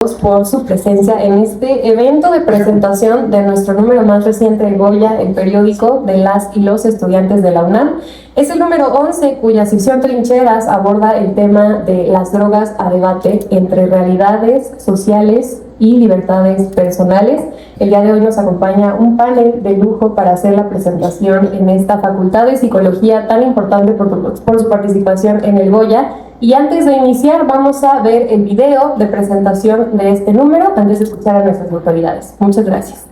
por su presencia en este evento de presentación de nuestro número más reciente de Goya, el periódico de las y los estudiantes de la UNAM. Es el número 11, cuya sección Trincheras aborda el tema de las drogas a debate entre realidades sociales y libertades personales. El día de hoy nos acompaña un panel de lujo para hacer la presentación en esta Facultad de Psicología tan importante por su participación en el Goya. Y antes de iniciar vamos a ver el video de presentación de este número antes de escuchar a nuestras autoridades. Muchas gracias.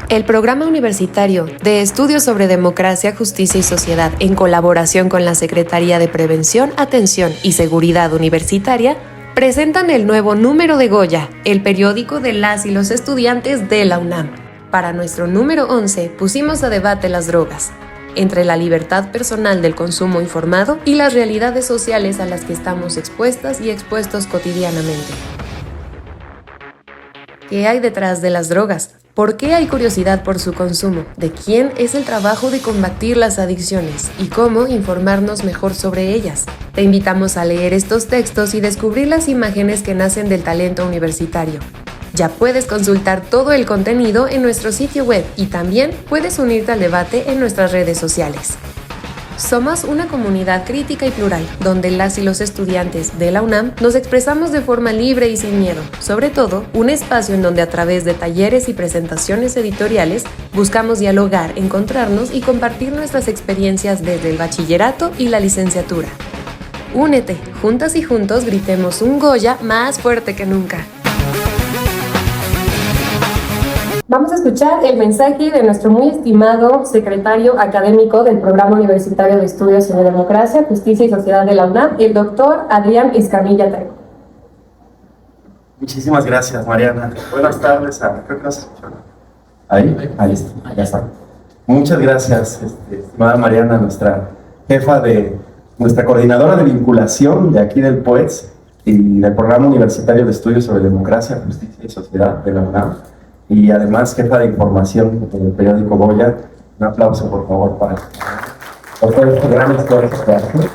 El Programa Universitario de Estudios sobre Democracia, Justicia y Sociedad, en colaboración con la Secretaría de Prevención, Atención y Seguridad Universitaria, presentan el nuevo número de Goya, el periódico de las y los estudiantes de la UNAM. Para nuestro número 11 pusimos a debate las drogas, entre la libertad personal del consumo informado y las realidades sociales a las que estamos expuestas y expuestos cotidianamente. ¿Qué hay detrás de las drogas? ¿Por qué hay curiosidad por su consumo? ¿De quién es el trabajo de combatir las adicciones? ¿Y cómo informarnos mejor sobre ellas? Te invitamos a leer estos textos y descubrir las imágenes que nacen del talento universitario. Ya puedes consultar todo el contenido en nuestro sitio web y también puedes unirte al debate en nuestras redes sociales. Somos una comunidad crítica y plural, donde las y los estudiantes de la UNAM nos expresamos de forma libre y sin miedo. Sobre todo, un espacio en donde a través de talleres y presentaciones editoriales buscamos dialogar, encontrarnos y compartir nuestras experiencias desde el bachillerato y la licenciatura. Únete, juntas y juntos gritemos un Goya más fuerte que nunca. Vamos a escuchar el mensaje de nuestro muy estimado secretario académico del Programa Universitario de Estudios sobre Democracia, Justicia y Sociedad de la UNAM, el doctor Adrián Escamilla Trejo. Muchísimas gracias, Mariana. Buenas tardes. Creo que no se escuchó. Ahí está, ya está. Muchas gracias, estimada Mariana, nuestra jefa nuestra coordinadora de vinculación de aquí del PUES y del Programa Universitario de Estudios sobre Democracia, Justicia y Sociedad de la UNAM. Y además jefa de información del periódico Goya. Un aplauso, por favor, para todo este gran esfuerzo que hace.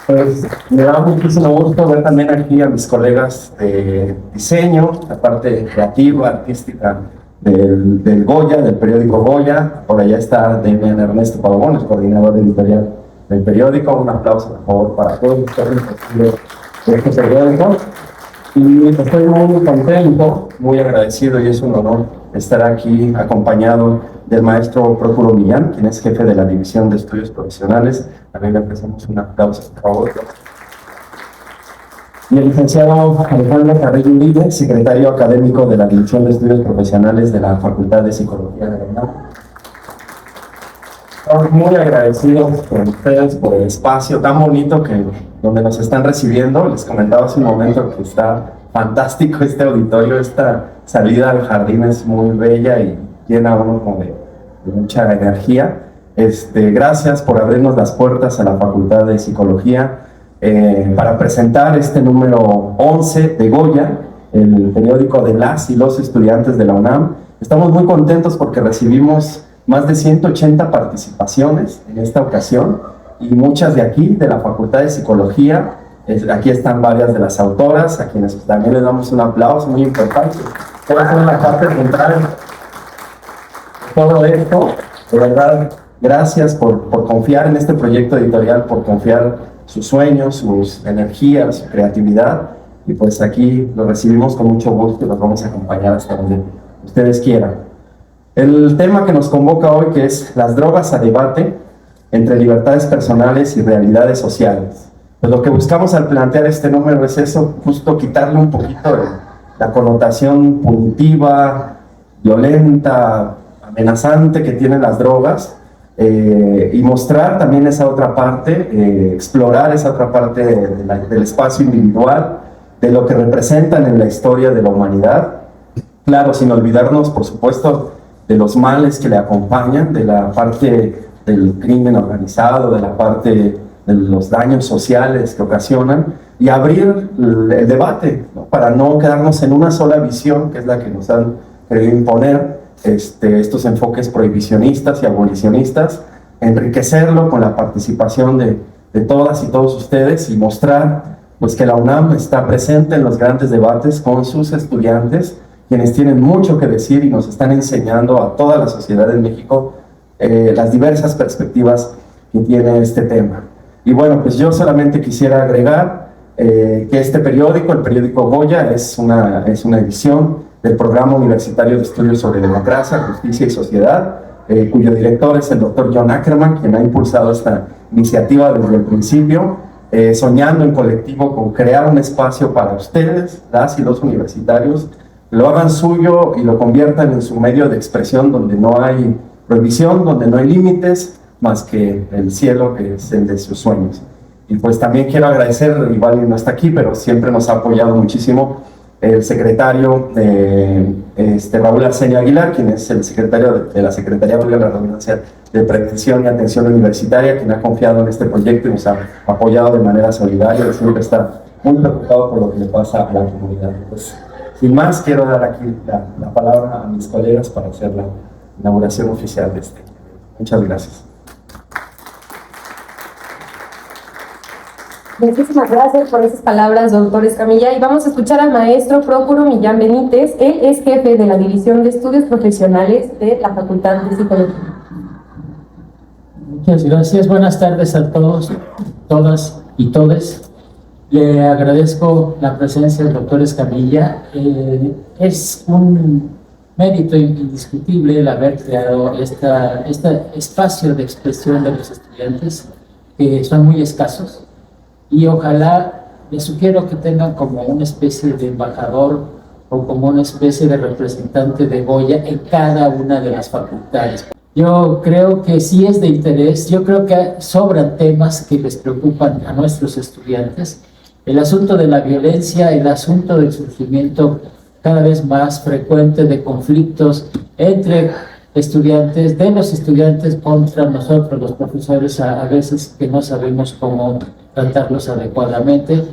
Pues me da muchísimo gusto ver también aquí a mis colegas de diseño, la parte creativa, artística del Goya, del periódico Goya. Por allá está Demian Ernesto Pavón, el coordinador editorial del periódico. Un aplauso, por favor, para todos ustedes de este periódico. Y estoy muy contento, muy agradecido y es un honor estar aquí acompañado del maestro Próculo Millán, quien es jefe de la División de Estudios Profesionales. También le ofrecemos un aplauso, por favor. Y el licenciado Alejandro Carrillo Uribe, secretario académico de la División de Estudios Profesionales de la Facultad de Psicología de la UNAM. Estamos muy agradecidos por ustedes, por el espacio tan bonito donde nos están recibiendo. Les comentaba hace un momento que está fantástico este auditorio, esta salida al jardín es muy bella y llena uno como de mucha energía. Gracias por abrirnos las puertas a la Facultad de Psicología para presentar este número 11 de Goya, el periódico de las y los estudiantes de la UNAM. Estamos muy contentos porque recibimos más de 180 participaciones en esta ocasión y muchas de aquí, de la Facultad de Psicología. Aquí están varias de las autoras, a quienes también les damos un aplauso muy importante. Ustedes son la parte central de todo esto. De verdad, gracias por confiar en este proyecto editorial, por confiar sus sueños, sus energías, su creatividad. Y pues aquí lo recibimos con mucho gusto y los vamos a acompañar hasta donde ustedes quieran. El tema que nos convoca hoy, que es las drogas a debate entre libertades personales y realidades sociales. Pues lo que buscamos al plantear este número es eso, justo quitarle un poquito la connotación punitiva, violenta, amenazante que tienen las drogas y mostrar también esa otra parte, explorar esa otra parte del espacio individual, de lo que representan en la historia de la humanidad. Claro, sin olvidarnos, por supuesto, de los males que le acompañan, de la parte del crimen organizado, de la parte de los daños sociales que ocasionan, y abrir el debate, ¿no? Para no quedarnos en una sola visión, que es la que nos han querido imponer estos enfoques prohibicionistas y abolicionistas, enriquecerlo con la participación de todas y todos ustedes y mostrar pues que la UNAM está presente en los grandes debates con sus estudiantes, quienes tienen mucho que decir y nos están enseñando a toda la sociedad en México las diversas perspectivas que tiene este tema. Y bueno, pues yo solamente quisiera agregar que este periódico, el periódico Goya, es una edición del Programa Universitario de Estudios sobre Democracia, Justicia y Sociedad, cuyo director es el doctor John Ackerman, quien ha impulsado esta iniciativa desde el principio, soñando en colectivo con crear un espacio para ustedes, las y los universitarios, lo hagan suyo y lo conviertan en su medio de expresión donde no hay prohibición, donde no hay límites, más que el cielo que es el de sus sueños. Y pues también quiero agradecer, igual no está aquí, pero siempre nos ha apoyado muchísimo el secretario Raúl Arceño Aguilar, quien es el secretario de la Secretaría de la Redundancia de Prevención y Atención Universitaria, quien ha confiado en este proyecto y nos ha apoyado de manera solidaria y siempre está muy preocupado por lo que le pasa a la comunidad. Pues, sin más, quiero dar aquí la palabra a mis colegas para hacer la inauguración oficial de este. Muchas gracias. Muchísimas gracias por esas palabras, doctor Escamilla. Y vamos a escuchar al maestro Prócuro Millán Benítez. Él es jefe de la División de Estudios Profesionales de la Facultad de Psicología. Muchas gracias. Buenas tardes a todos, todas y todes. Le agradezco la presencia del doctor Escamilla. Es un mérito indiscutible el haber creado este espacio de expresión de los estudiantes, que son muy escasos. Y ojalá les sugiero que tengan como una especie de embajador o como una especie de representante de Goya en cada una de las facultades. Yo creo que sí es de interés, yo creo que sobran temas que les preocupan a nuestros estudiantes. El asunto de la violencia, el asunto del surgimiento cada vez más frecuente de conflictos entre estudiantes, de los estudiantes contra nosotros, los profesores, a veces que no sabemos cómo tratarlos adecuadamente,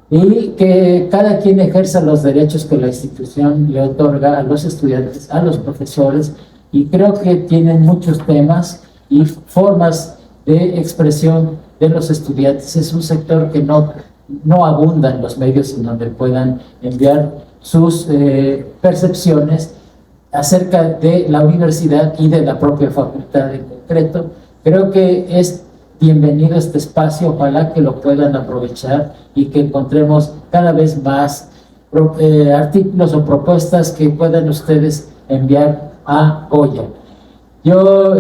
y que cada quien ejerza los derechos que la institución le otorga a los estudiantes, a los profesores, y creo que tienen muchos temas y formas de expresión de los estudiantes. Es un sector que no abunda en los medios en donde puedan enviar sus percepciones acerca de la universidad y de la propia facultad en concreto. Creo que es bienvenido este espacio, ojalá que lo puedan aprovechar y que encontremos cada vez más artículos o propuestas que puedan ustedes enviar a Goya. Yo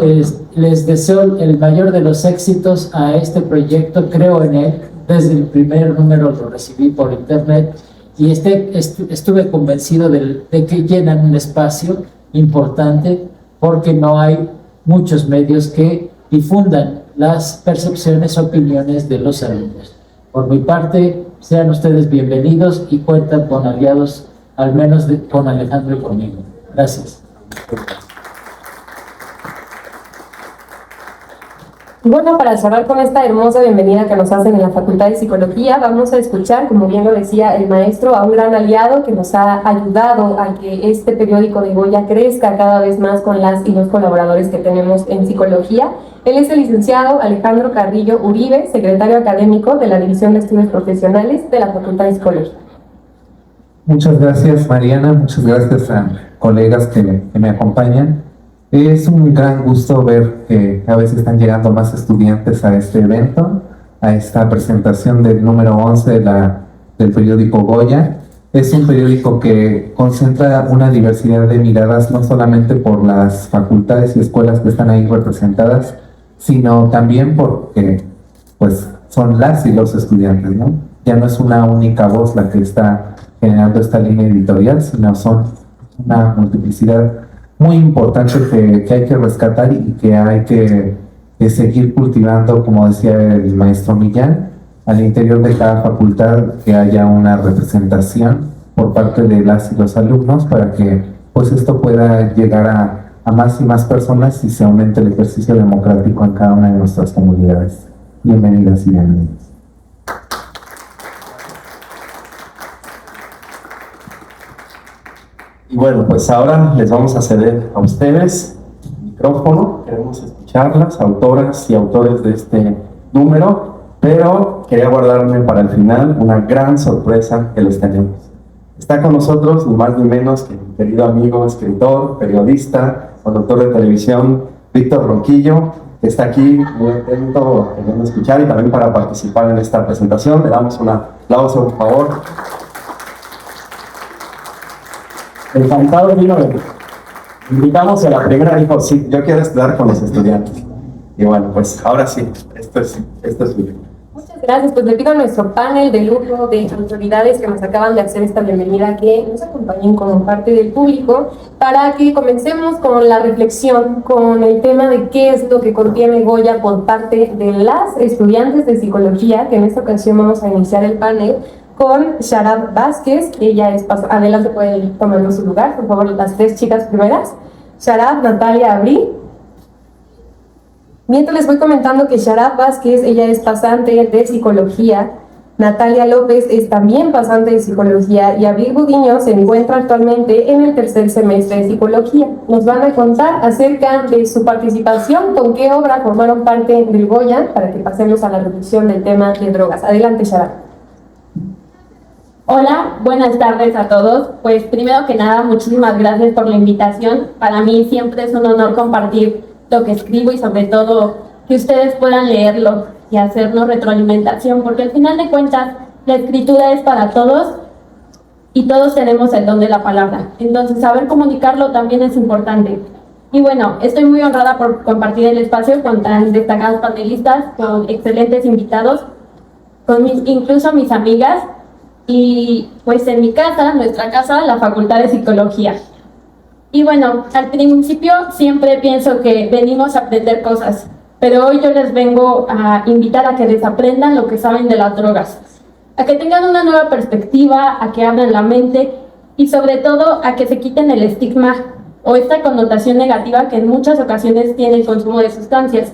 les deseo el mayor de los éxitos a este proyecto, creo en él, desde el primer número lo recibí por internet y estuve convencido de que llenan un espacio importante porque no hay muchos medios que difundan las percepciones, opiniones de los alumnos. Por mi parte, sean ustedes bienvenidos y cuentan con aliados, al menos con Alejandro y conmigo. Gracias. Y bueno, para cerrar con esta hermosa bienvenida que nos hacen en la Facultad de Psicología, vamos a escuchar, como bien lo decía el maestro, a un gran aliado que nos ha ayudado a que este periódico de Goya crezca cada vez más con las y los colaboradores que tenemos en psicología. Él es el licenciado Alejandro Carrillo Uribe, secretario académico de la División de Estudios Profesionales de la Facultad de Psicología. Muchas gracias, Mariana, muchas gracias a colegas que me acompañan. Es un gran gusto ver que a veces están llegando más estudiantes a este evento, a esta presentación del número 11 del periódico Goya. Es un periódico que concentra una diversidad de miradas, no solamente por las facultades y escuelas que están ahí representadas, sino también porque pues, son las y los estudiantes, ¿no? Ya no es una única voz la que está generando esta línea editorial, sino son una multiplicidad muy importante que hay que rescatar y que hay que seguir cultivando, como decía el maestro Millán, al interior de cada facultad, que haya una representación por parte de las y los alumnos para que pues esto pueda llegar a más y más personas y se aumente el ejercicio democrático en cada una de nuestras comunidades. Bienvenidas y bienvenidos. Y bueno, pues ahora les vamos a ceder a ustedes micrófono. Queremos escucharlas, autoras y autores de este número, pero quería guardarme para el final una gran sorpresa que les tenemos. Está con nosotros ni más ni menos que mi querido amigo, escritor, periodista, conductor de televisión, Víctor Ronquillo, que está aquí muy atento, queriendo escuchar y también para participar en esta presentación. Le damos un aplauso, por favor. Encantado, vino. Invitamos a la primera, dijo, sí, yo quiero estudiar con los estudiantes. Y bueno, pues ahora sí, esto es suyo. Muchas gracias. Pues le pido a nuestro panel de lujo de autoridades que nos acaban de hacer esta bienvenida que nos acompañen como parte del público para que comencemos con la reflexión, con el tema de qué es lo que contiene Goya por parte de las estudiantes de psicología, que en esta ocasión vamos a iniciar el panel con Sharab Vázquez. Ella es, adelante, pueden tomar su lugar, por favor, las tres chicas primeras. Sharab, Natalia, Abril. Mientras les voy comentando que Sharab Vázquez, ella es pasante de psicología, Natalia López es también pasante de psicología y Abril Gudiño se encuentra actualmente en el tercer semestre de psicología. Nos van a contar acerca de su participación, con qué obra formaron parte del Goya, para que pasemos a la reflexión del tema de drogas. Adelante, Sharab. Hola, buenas tardes a todos. Pues primero que nada, muchísimas gracias por la invitación. Para mí siempre es un honor compartir lo que escribo y sobre todo que ustedes puedan leerlo y hacernos retroalimentación, porque al final de cuentas la escritura es para todos y todos tenemos el don de la palabra. Entonces saber comunicarlo también es importante. Y bueno, estoy muy honrada por compartir el espacio con tan destacados panelistas, con excelentes invitados, con incluso mis amigas. Y pues en mi casa, nuestra casa, la Facultad de Psicología. Y bueno, al principio siempre pienso que venimos a aprender cosas, pero hoy yo les vengo a invitar a que desaprendan lo que saben de las drogas, a que tengan una nueva perspectiva, a que abran la mente y sobre todo a que se quiten el estigma o esta connotación negativa que en muchas ocasiones tiene el consumo de sustancias.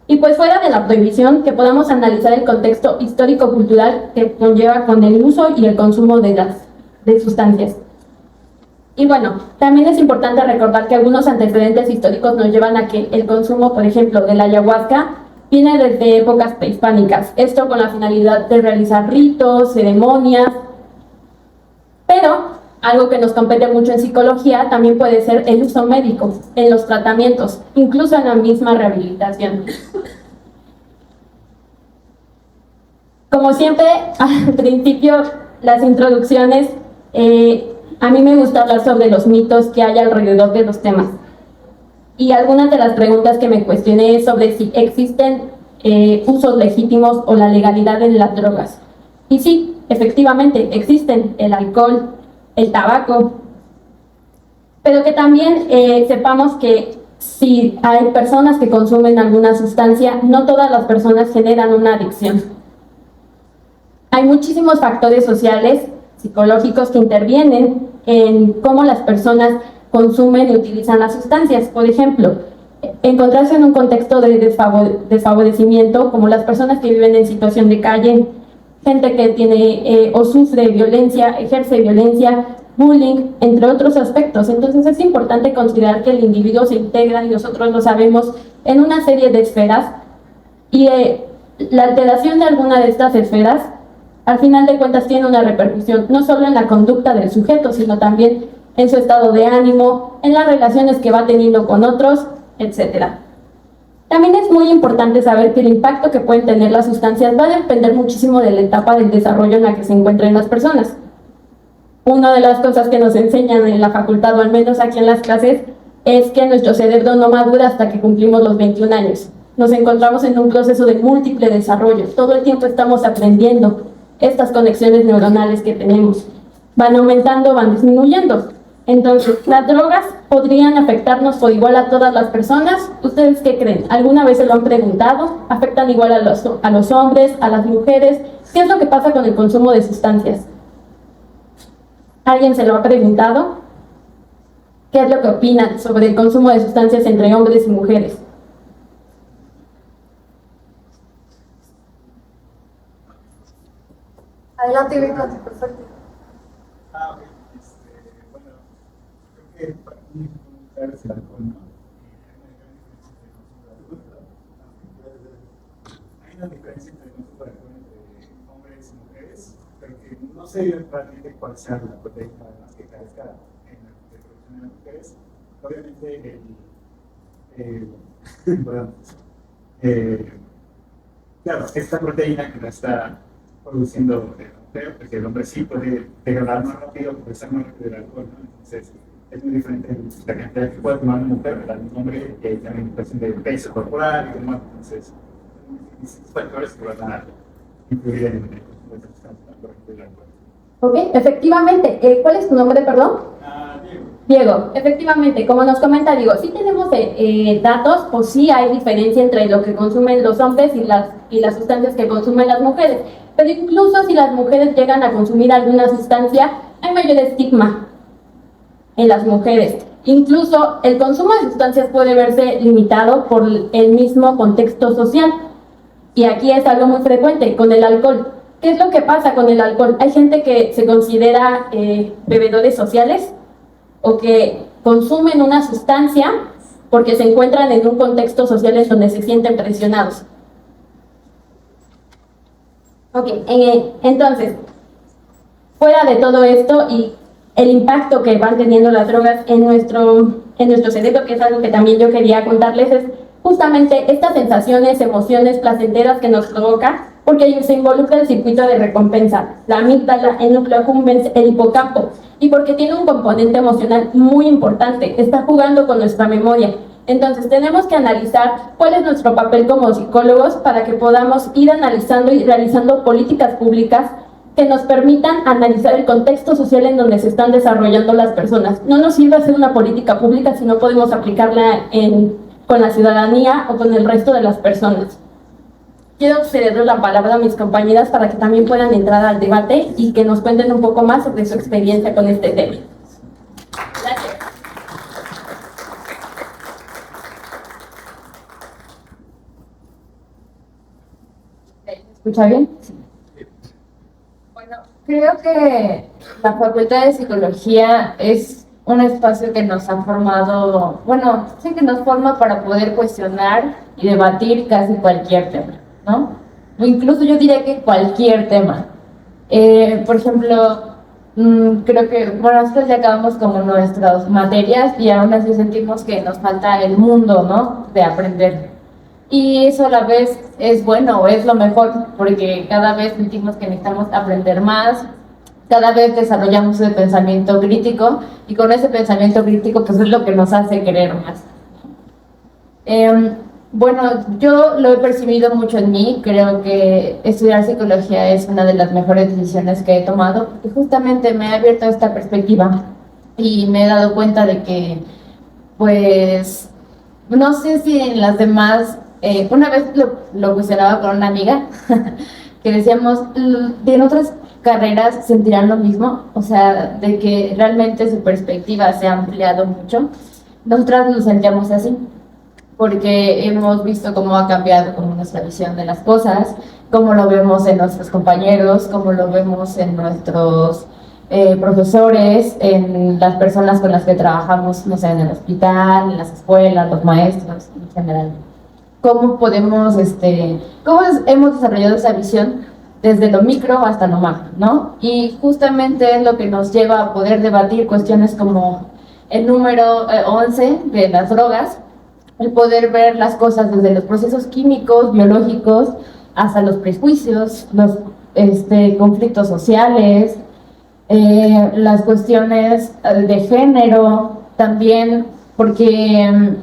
Y pues fuera de la prohibición, que podamos analizar el contexto histórico-cultural que conlleva con el uso y el consumo de sustancias. Y bueno, también es importante recordar que algunos antecedentes históricos nos llevan a que el consumo, por ejemplo, de la ayahuasca, viene desde épocas prehispánicas. Esto con la finalidad de realizar ritos, ceremonias, pero algo que nos compete mucho en psicología también puede ser el uso médico en los tratamientos, incluso en la misma rehabilitación. Como siempre, al principio, las introducciones, a mí me gusta hablar sobre los mitos que hay alrededor de los temas. Y algunas de las preguntas que me cuestioné es sobre si existen usos legítimos o la legalidad en las drogas. Y sí, efectivamente, existen el alcohol, el tabaco, pero que también sepamos que si hay personas que consumen alguna sustancia, no todas las personas generan una adicción. Hay muchísimos factores sociales, psicológicos que intervienen en cómo las personas consumen y utilizan las sustancias. Por ejemplo, encontrarse en un contexto de desfavorecimiento, como las personas que viven en situación de calle, gente que tiene o sufre violencia, ejerce violencia, bullying, entre otros aspectos. Entonces es importante considerar que el individuo se integra, y nosotros lo sabemos, en una serie de esferas, y la alteración de alguna de estas esferas, al final de cuentas, tiene una repercusión no solo en la conducta del sujeto, sino también en su estado de ánimo, en las relaciones que va teniendo con otros, etc. También es muy importante saber que el impacto que pueden tener las sustancias va a depender muchísimo de la etapa del desarrollo en la que se encuentren las personas. Una de las cosas que nos enseñan en la facultad, o al menos aquí en las clases, es que nuestro cerebro no madura hasta que cumplimos los 21 años. Nos encontramos en un proceso de múltiple desarrollo. Todo el tiempo estamos aprendiendo estas conexiones neuronales que tenemos. Van aumentando, van disminuyendo. Entonces, ¿las drogas podrían afectarnos por igual a todas las personas? ¿Ustedes qué creen? ¿Alguna vez se lo han preguntado? ¿Afectan igual a los hombres, a las mujeres? ¿Qué es lo que pasa con el consumo de sustancias? ¿Alguien se lo ha preguntado? ¿Qué es lo que opinan sobre el consumo de sustancias entre hombres y mujeres? Adelante, Víctor, perfecto. Bueno, creo que para mí el alcohol, ¿no? una diferencia entre el uso de alcohol entre hombres y mujeres, pero que no sé realmente cuál sea la proteína además que carezca en la reproducción de las mujeres. Obviamente, perdón, claro, esta proteína que la está produciendo el hombre, porque el hombre sí puede degradar más rápido, procesar más rápido el alcohol, ¿no? Entonces, es muy diferente la cantidad que puede tomar una mujer, ¿verdad? Un hombre que también cuestión de peso corporal y demás. Entonces, distintos factores que van a influir en el consumo de sustancias, por ejemplo, el alcohol. Ok, efectivamente. ¿Cuál es tu nombre, perdón? Diego. Diego, efectivamente, como nos comenta Diego, sí tenemos datos, o sí hay diferencia entre lo que consumen los hombres y las sustancias que consumen las mujeres. Pero incluso si las mujeres llegan a consumir alguna sustancia, hay mayor estigma en las mujeres. Incluso el consumo de sustancias puede verse limitado por el mismo contexto social. Y aquí es algo muy frecuente con el alcohol. ¿Qué es lo que pasa con el alcohol? Hay gente que se considera bebedores sociales o que consumen una sustancia porque se encuentran en un contexto social en donde se sienten presionados. Ok, entonces, fuera de todo esto y el impacto que van teniendo las drogas en nuestro cerebro, que es algo que también yo quería contarles, es justamente estas sensaciones, emociones placenteras que nos provoca, porque se involucra el circuito de recompensa, la amígdala, el núcleo accumbens, el hipocampo, y porque tiene un componente emocional muy importante, está jugando con nuestra memoria. Entonces tenemos que analizar cuál es nuestro papel como psicólogos para que podamos ir analizando y realizando políticas públicas que nos permitan analizar el contexto social en donde se están desarrollando las personas. No nos sirve hacer una política pública si no podemos aplicarla con la ciudadanía o con el resto de las personas. Quiero cederle la palabra a mis compañeras para que también puedan entrar al debate y que nos cuenten un poco más sobre su experiencia con este tema. Gracias. ¿Se escucha bien? Sí. Bueno, creo que la Facultad de Psicología es un espacio que nos ha formado, bueno, sí que nos forma para poder cuestionar y debatir casi cualquier tema, ¿no? O incluso yo diría que cualquier tema. Por ejemplo, creo que, bueno, nosotros ya acabamos como nuestras materias y aún así sentimos que nos falta el mundo, ¿no? De aprender. Y eso a la vez es bueno o es lo mejor, porque cada vez sentimos que necesitamos aprender más, cada vez desarrollamos el pensamiento crítico y con ese pensamiento crítico pues es lo que nos hace querer más. Bueno, yo lo he percibido mucho en mí, creo que estudiar psicología es una de las mejores decisiones que he tomado, porque justamente me ha abierto esta perspectiva y me he dado cuenta de que, pues, no sé si en las demás, una vez lo cuestionaba con una amiga, que decíamos, en otras carreras sentirán lo mismo, o sea, de que realmente su perspectiva se ha ampliado mucho. Nosotras nos sentíamos así, porque hemos visto cómo ha cambiado como nuestra visión de las cosas, cómo lo vemos en nuestros compañeros, cómo lo vemos en nuestros profesores, en las personas con las que trabajamos, no sé, en el hospital, en las escuelas, los maestros en general. Cómo podemos, cómo hemos desarrollado esa visión desde lo micro hasta lo macro, ¿no? Y justamente es lo que nos lleva a poder debatir cuestiones como el número 11 de las drogas, el poder ver las cosas desde los procesos químicos, biológicos, hasta los prejuicios, los conflictos sociales, las cuestiones de género, también porque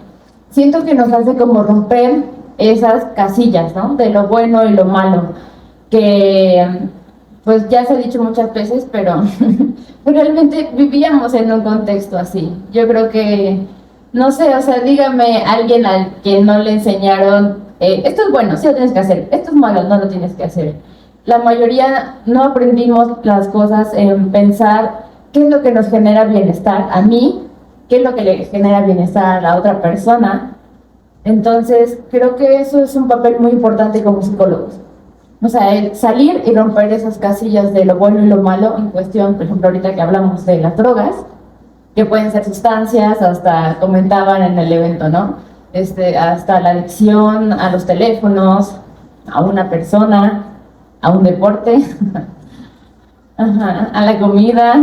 siento que nos hace como romper esas casillas, ¿no? De lo bueno y lo malo, que pues ya se ha dicho muchas veces, pero realmente vivíamos en un contexto así. Yo creo que, no sé, o sea, dígame alguien al que no le enseñaron, esto es bueno, sí lo tienes que hacer, esto es malo, no lo tienes que hacer. La mayoría no aprendimos las cosas en pensar qué es lo que nos genera bienestar a mí, qué es lo que le genera bienestar a la otra persona. Entonces, creo que eso es un papel muy importante como psicólogos. O sea, el salir y romper esas casillas de lo bueno y lo malo en cuestión, por ejemplo, ahorita que hablamos de las drogas, que pueden ser sustancias, hasta comentaban en el evento, ¿no? Hasta la adicción a los teléfonos, a una persona, a un deporte, ajá, a la comida.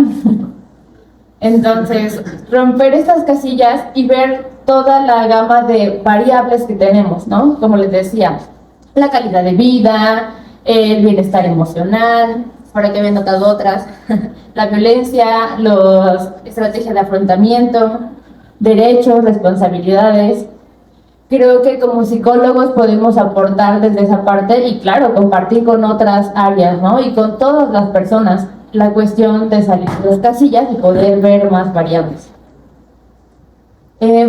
Entonces, romper estas casillas y ver toda la gama de variables que tenemos, ¿no? Como les decía, la calidad de vida, el bienestar emocional, por aquí había notado otras, la violencia, las estrategias de afrontamiento, derechos, responsabilidades. Creo que como psicólogos podemos aportar desde esa parte y claro, compartir con otras áreas, ¿no? Y con todas las personas la cuestión de salir de las casillas y poder ver más variables.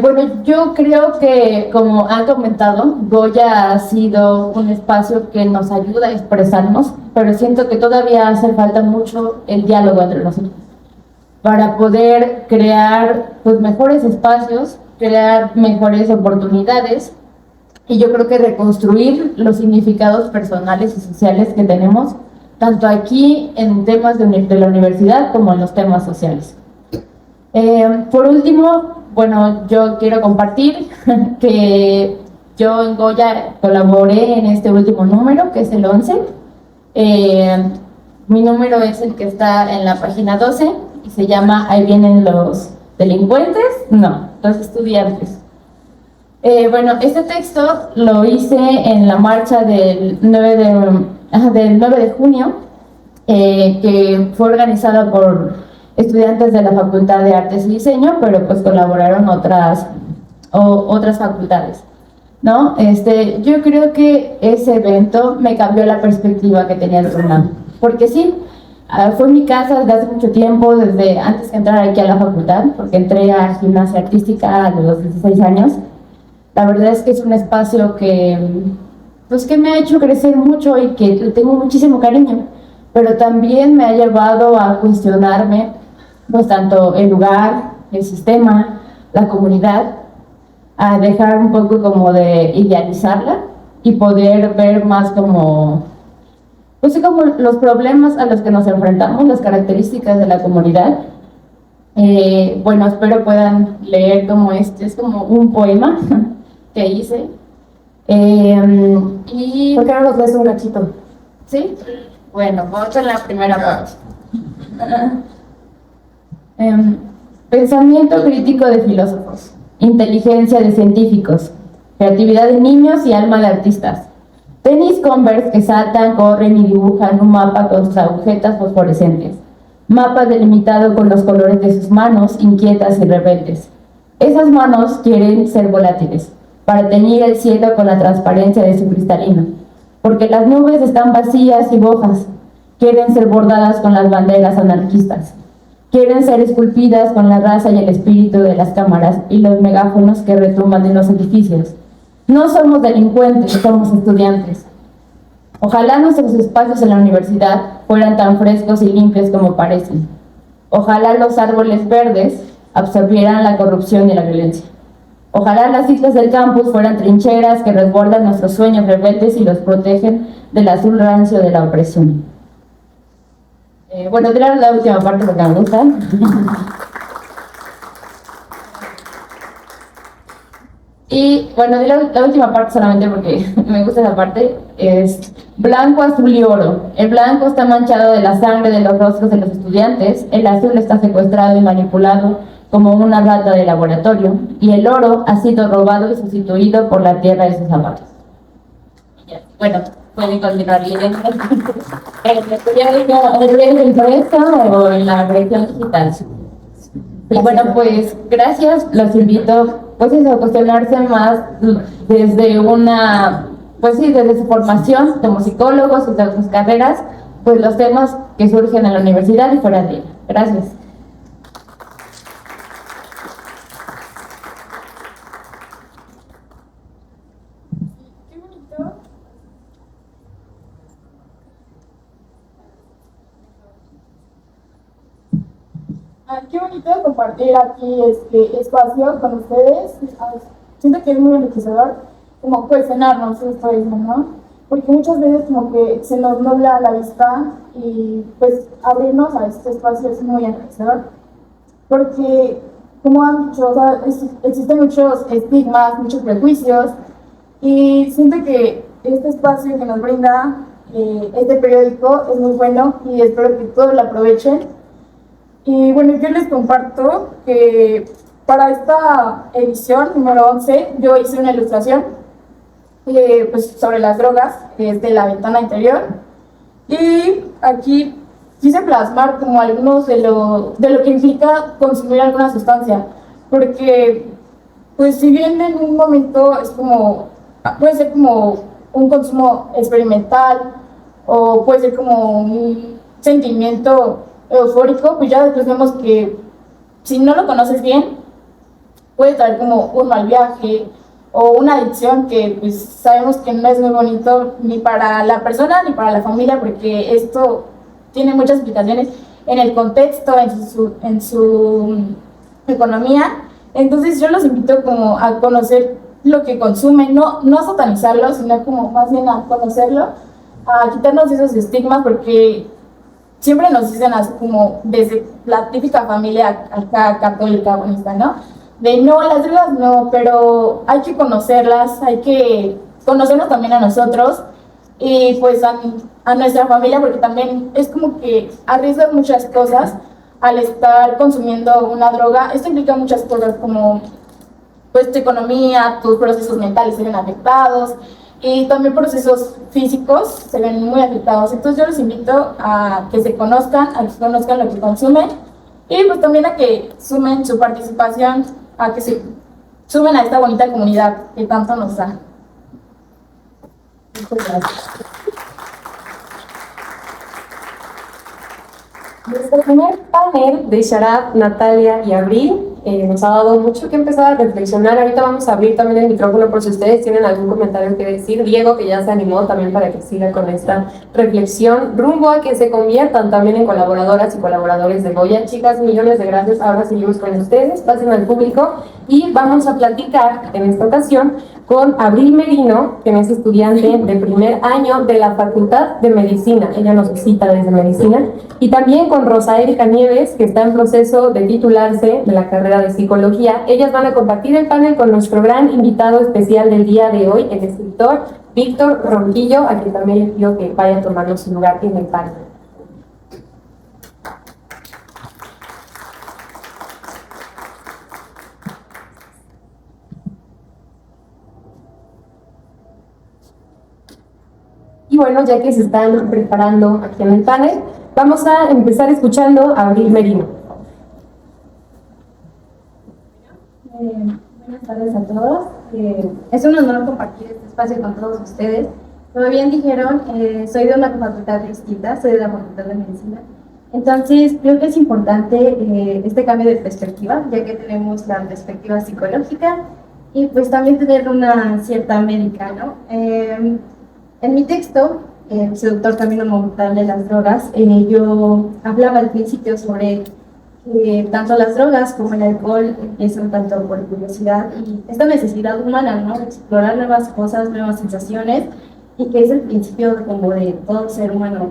Bueno, yo creo que, como han comentado, Goya ha sido un espacio que nos ayuda a expresarnos, pero siento que todavía hace falta mucho el diálogo entre nosotros para poder crear pues, mejores espacios, crear mejores oportunidades y yo creo que reconstruir los significados personales y sociales que tenemos, tanto aquí en temas de la universidad como en los temas sociales. Por último, bueno, yo quiero compartir que yo en Goya colaboré en este último número, que es el 11. Mi número es el que está en la página 12 y se llama ¿Ahí vienen los delincuentes? No, los estudiantes. Bueno, este texto lo hice en la marcha del 9 de junio, que fue organizada por estudiantes de la Facultad de Artes y Diseño, pero pues colaboraron otras facultades, ¿no? Yo creo que ese evento me cambió la perspectiva que tenía del UNAM, porque sí, fue mi casa desde hace mucho tiempo, desde antes de entrar aquí a la facultad, porque entré a gimnasia artística a los 16 años. La verdad es que es un espacio que me ha hecho crecer mucho y que le tengo muchísimo cariño, pero también me ha llevado a cuestionarme pues tanto el lugar, el sistema, la comunidad, a dejar un poco como de idealizarla y poder ver más como los problemas a los que nos enfrentamos, las características de la comunidad. Bueno, espero puedan leer como es como un poema que hice. Y ¿Por qué no nos lees un cachito? ¿Sí? Bueno, vamos en la primera parte. Pensamiento crítico de filósofos, inteligencia de científicos, creatividad de niños y alma de artistas. Tenis Converse que saltan, corren y dibujan un mapa con sus agujetas fosforescentes. Mapa delimitado con los colores de sus manos, inquietas y rebeldes. Esas manos quieren ser volátiles, para teñir el cielo con la transparencia de su cristalino. Porque las nubes están vacías y bojas, quieren ser bordadas con las banderas anarquistas. Quieren ser esculpidas con la raza y el espíritu de las cámaras y los megáfonos que retumban en los edificios. No somos delincuentes, somos estudiantes. Ojalá nuestros espacios en la universidad fueran tan frescos y limpios como parecen. Ojalá los árboles verdes absorbieran la corrupción y la violencia. Ojalá las islas del campus fueran trincheras que resguardan nuestros sueños rebeldes y los protegen del azul rancio de la opresión. Bueno, diré la última parte porque me gusta. Y bueno, diré la última parte solamente porque me gusta esa parte. Es blanco, azul y oro. El blanco está manchado de la sangre de los rostros de los estudiantes. El azul está secuestrado y manipulado como una rata de laboratorio. Y el oro ha sido robado y sustituido por la tierra de sus zapatos. Bueno, pueden continuar leyendo en el impreso o en la versión digital. Y bueno, pues gracias, los invito pues a cuestionarse más desde desde su formación como psicólogos y de sus carreras, pues los temas que surgen en la universidad y fuera de ella. Gracias. Qué bonito compartir aquí este espacio con ustedes. Siento que es muy enriquecedor como cuestionarnos esto mismo, ¿no? Porque muchas veces como que se nos nubla la vista y pues abrirnos a este espacio es muy enriquecedor. Porque, como han dicho, o sea, existen muchos estigmas, muchos prejuicios y siento que este espacio que nos brinda este periódico es muy bueno y espero que todos lo aprovechen. Y bueno, yo les comparto que para esta edición número 11 yo hice una ilustración pues, sobre las drogas de la ventana interior, y aquí quise plasmar como algunos de lo que implica consumir alguna sustancia, porque pues si bien en un momento es como, puede ser como un consumo experimental o puede ser como un sentimiento eufórico, pues ya después vemos que si no lo conoces bien puede traer como un mal viaje o una adicción que pues sabemos que no es muy bonito ni para la persona ni para la familia, porque esto tiene muchas implicaciones en el contexto, en su economía. Entonces yo los invito como a conocer lo que consumen, no a satanizarlo, sino como más bien a conocerlo, a quitarnos esos estigmas, porque siempre nos dicen así como desde la típica familia acá católica bonita, ¿no? De no, las drogas no, pero hay que conocerlas, hay que conocernos también a nosotros y pues a nuestra familia, porque también es como que arriesgas muchas cosas al estar consumiendo una droga. Esto implica muchas cosas como pues tu economía, tus procesos mentales se ven afectados y también procesos físicos se ven muy afectados. Entonces yo los invito a que se conozcan, a que conozcan lo que consumen y pues también a que sumen su participación, a que se sumen a esta bonita comunidad que tanto nos da. Muchas gracias. Nuestro primer panel de Sharab, Natalia y Abril nos ha dado mucho que empezar a reflexionar. Ahorita vamos a abrir también el micrófono por si ustedes tienen algún comentario que decir. Diego, que ya se animó también para que siga con esta reflexión, rumbo a que se conviertan también en colaboradoras y colaboradores de Goya. Chicas, millones de gracias. Ahora seguimos con ustedes, pasen al público y vamos a platicar en esta ocasión con Abril Merino, que es estudiante de primer año de la Facultad de Medicina. Ella nos visita desde Medicina. Y también con Rosa Erika Nieves, que está en proceso de titularse de la carrera de Psicología. Ellas van a compartir el panel con nuestro gran invitado especial del día de hoy, el escritor Víctor Ronquillo, a quien también le pido que vaya a tomarnos su lugar en el panel. Y bueno, ya que se están preparando aquí en el panel, vamos a empezar escuchando a Abril Merino. Buenas tardes a todos. Es un honor compartir este espacio con todos ustedes. Como bien dijeron, soy de una facultad distinta, soy de la Facultad de Medicina. Entonces, creo que es importante este cambio de perspectiva, ya que tenemos la perspectiva psicológica y pues también tener una cierta médica, ¿no? En mi texto, Seductor Camino Mortal de las Drogas, yo hablaba al principio sobre tanto las drogas como el alcohol empiezan tanto por curiosidad y esta necesidad humana, ¿no? De explorar nuevas cosas, nuevas sensaciones, y que es el principio como de todo ser humano,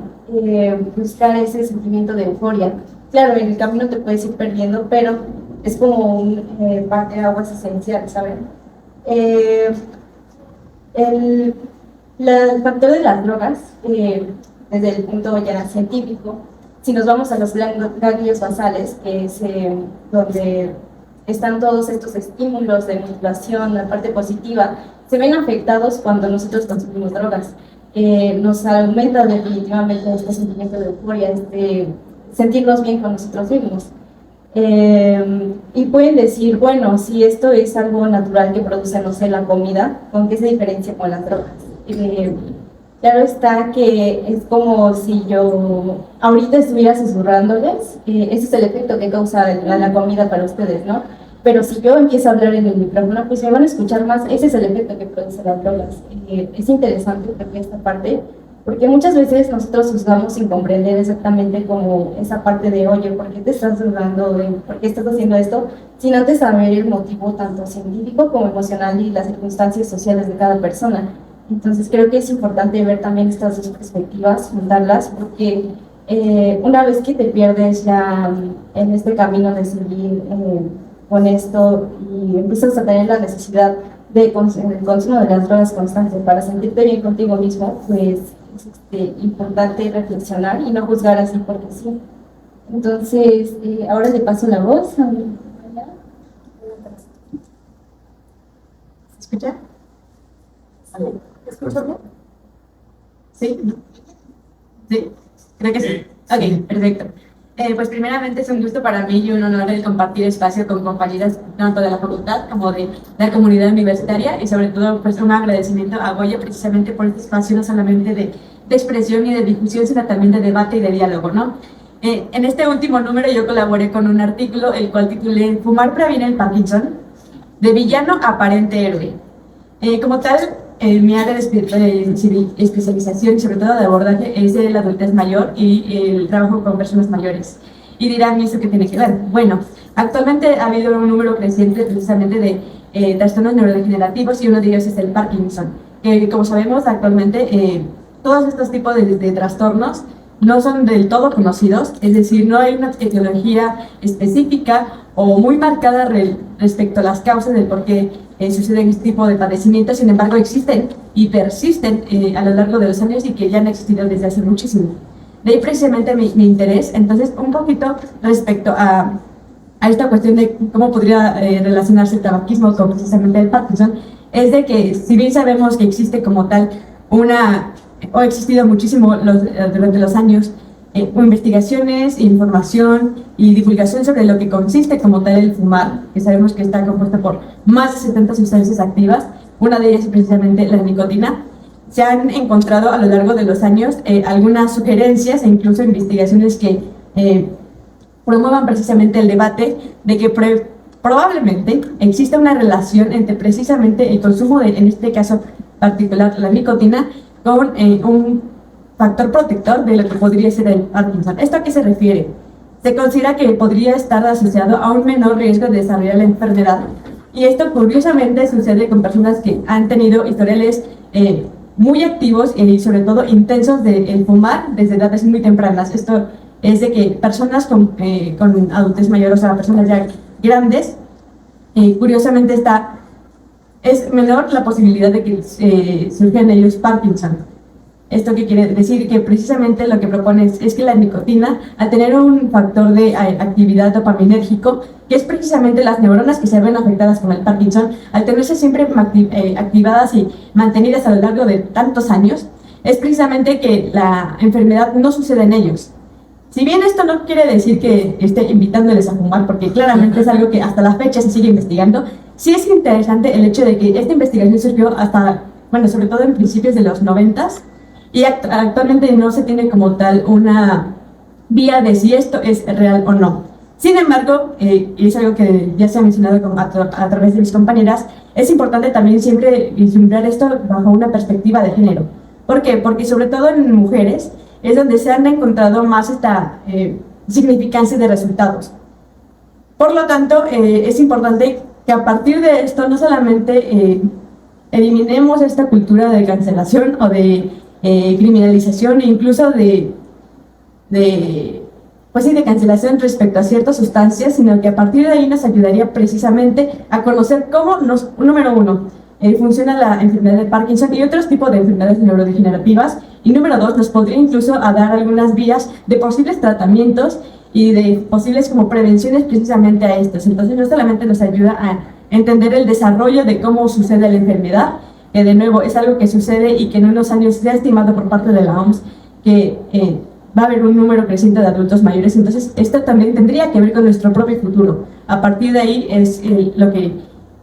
buscar ese sentimiento de euforia. Claro, en el camino te puedes ir perdiendo, pero es como un parteaguas esencial, ¿saben? El factor de las drogas, desde el punto ya científico, si nos vamos a los ganglios basales, que es donde están todos estos estímulos de motivación, la parte positiva, se ven afectados cuando nosotros consumimos drogas. Nos aumenta definitivamente este sentimiento de euforia, sentirnos bien con nosotros mismos. Y pueden decir, bueno, si esto es algo natural que produce, no sé, la comida, ¿con qué se diferencia con las drogas? Claro está que es como si yo ahorita estuviera susurrándoles, ese es el efecto que causa la comida para ustedes, ¿no? Pero si yo empiezo a hablar en el micrófono, pues me van a escuchar más, ese es el efecto que produce las drogas. Es interesante también esta parte, porque muchas veces nosotros juzgamos sin comprender exactamente como esa parte de, oye, ¿por qué te estás drogando? ¿Por qué estás haciendo esto? Sin antes saber el motivo tanto científico como emocional y las circunstancias sociales de cada persona. Entonces creo que es importante ver también estas dos perspectivas, juntarlas, porque una vez que te pierdes ya en este camino de seguir con esto y empiezas a tener la necesidad del consumo de las drogas constantes para sentirte bien contigo mismo, pues es importante reflexionar y no juzgar así porque sí. Entonces, ahora le paso la voz a mi compañera. ¿Se escucha? ¿Se escucha bien? ¿Sí? ¿Sí? Creo que sí. Ok, perfecto. Pues primeramente es un gusto para mí y un honor el compartir espacio con compañeras tanto de la facultad como de la comunidad universitaria y sobre todo pues un agradecimiento a Goya precisamente por este espacio no solamente de expresión y de difusión sino también de debate y de diálogo, ¿no? En este último número yo colaboré con un artículo el cual titulé Fumar previene el Parkinson, de villano a aparente héroe. Como tal, mi área de especialización y sobre todo de abordaje es la adultez mayor y el trabajo con personas mayores. Y dirán, ¿y eso qué tiene que ver? Bueno, actualmente ha habido un número creciente precisamente de trastornos neurodegenerativos y uno de ellos es el Parkinson. Como sabemos, actualmente todos estos tipos de trastornos no son del todo conocidos, es decir, no hay una etiología específica o muy marcada respecto a las causas del por qué suceden este tipo de padecimientos, sin embargo existen y persisten a lo largo de los años y que ya han existido desde hace muchísimo. De ahí precisamente mi interés, entonces un poquito respecto a esta cuestión de cómo podría relacionarse el tabaquismo con precisamente el Parkinson, es de que si bien sabemos que existe como tal o ha existido muchísimo durante los años investigaciones, información y divulgación sobre lo que consiste como tal el fumar, que sabemos que está compuesto por más de 70 sustancias activas, una de ellas es precisamente la nicotina. Se han encontrado a lo largo de los años algunas sugerencias e incluso investigaciones que promuevan precisamente el debate de que probablemente existe una relación entre precisamente el consumo de, en este caso particular, la nicotina, con un factor protector de lo que podría ser el Parkinson. ¿Esto a qué se refiere? Se considera que podría estar asociado a un menor riesgo de desarrollar la enfermedad. Y esto curiosamente sucede con personas que han tenido historiales muy activos y sobre todo intensos de fumar desde edades muy tempranas. Esto es de que personas con adultez mayores, o sea, personas ya grandes, curiosamente es menor la posibilidad de que surja en ellos Parkinson. ¿Esto qué quiere decir? Que precisamente lo que propone es que la nicotina, al tener un factor de actividad dopaminérgico, que es precisamente las neuronas que se ven afectadas con el Parkinson, al tenerse siempre activadas y mantenidas a lo largo de tantos años, es precisamente que la enfermedad no sucede en ellos. Si bien esto no quiere decir que esté invitándoles a fumar, porque claramente es algo que hasta la fecha se sigue investigando, sí es interesante el hecho de que esta investigación surgió hasta, bueno, sobre todo en principios de los 90s, y actualmente no se tiene como tal una vía de si esto es real o no. Sin embargo, y es algo que ya se ha mencionado a través de mis compañeras, es importante también siempre vislumbrar esto bajo una perspectiva de género. ¿Por qué? Porque sobre todo en mujeres es donde se han encontrado más esta significancia de resultados. Por lo tanto, es importante que a partir de esto no solamente eliminemos esta cultura de cancelación o de criminalización e incluso de cancelación respecto a ciertas sustancias, sino que a partir de ahí nos ayudaría precisamente a conocer cómo número uno, funciona la enfermedad de Parkinson y otros tipos de enfermedades neurodegenerativas, y número dos, nos podría incluso a dar algunas vías de posibles tratamientos y de posibles como prevenciones precisamente a estos. Entonces no solamente nos ayuda a entender el desarrollo de cómo sucede la enfermedad, que de nuevo es algo que sucede y que en unos años se ha estimado por parte de la OMS que va a haber un número creciente de adultos mayores. Entonces esto también tendría que ver con nuestro propio futuro. A partir de ahí es lo que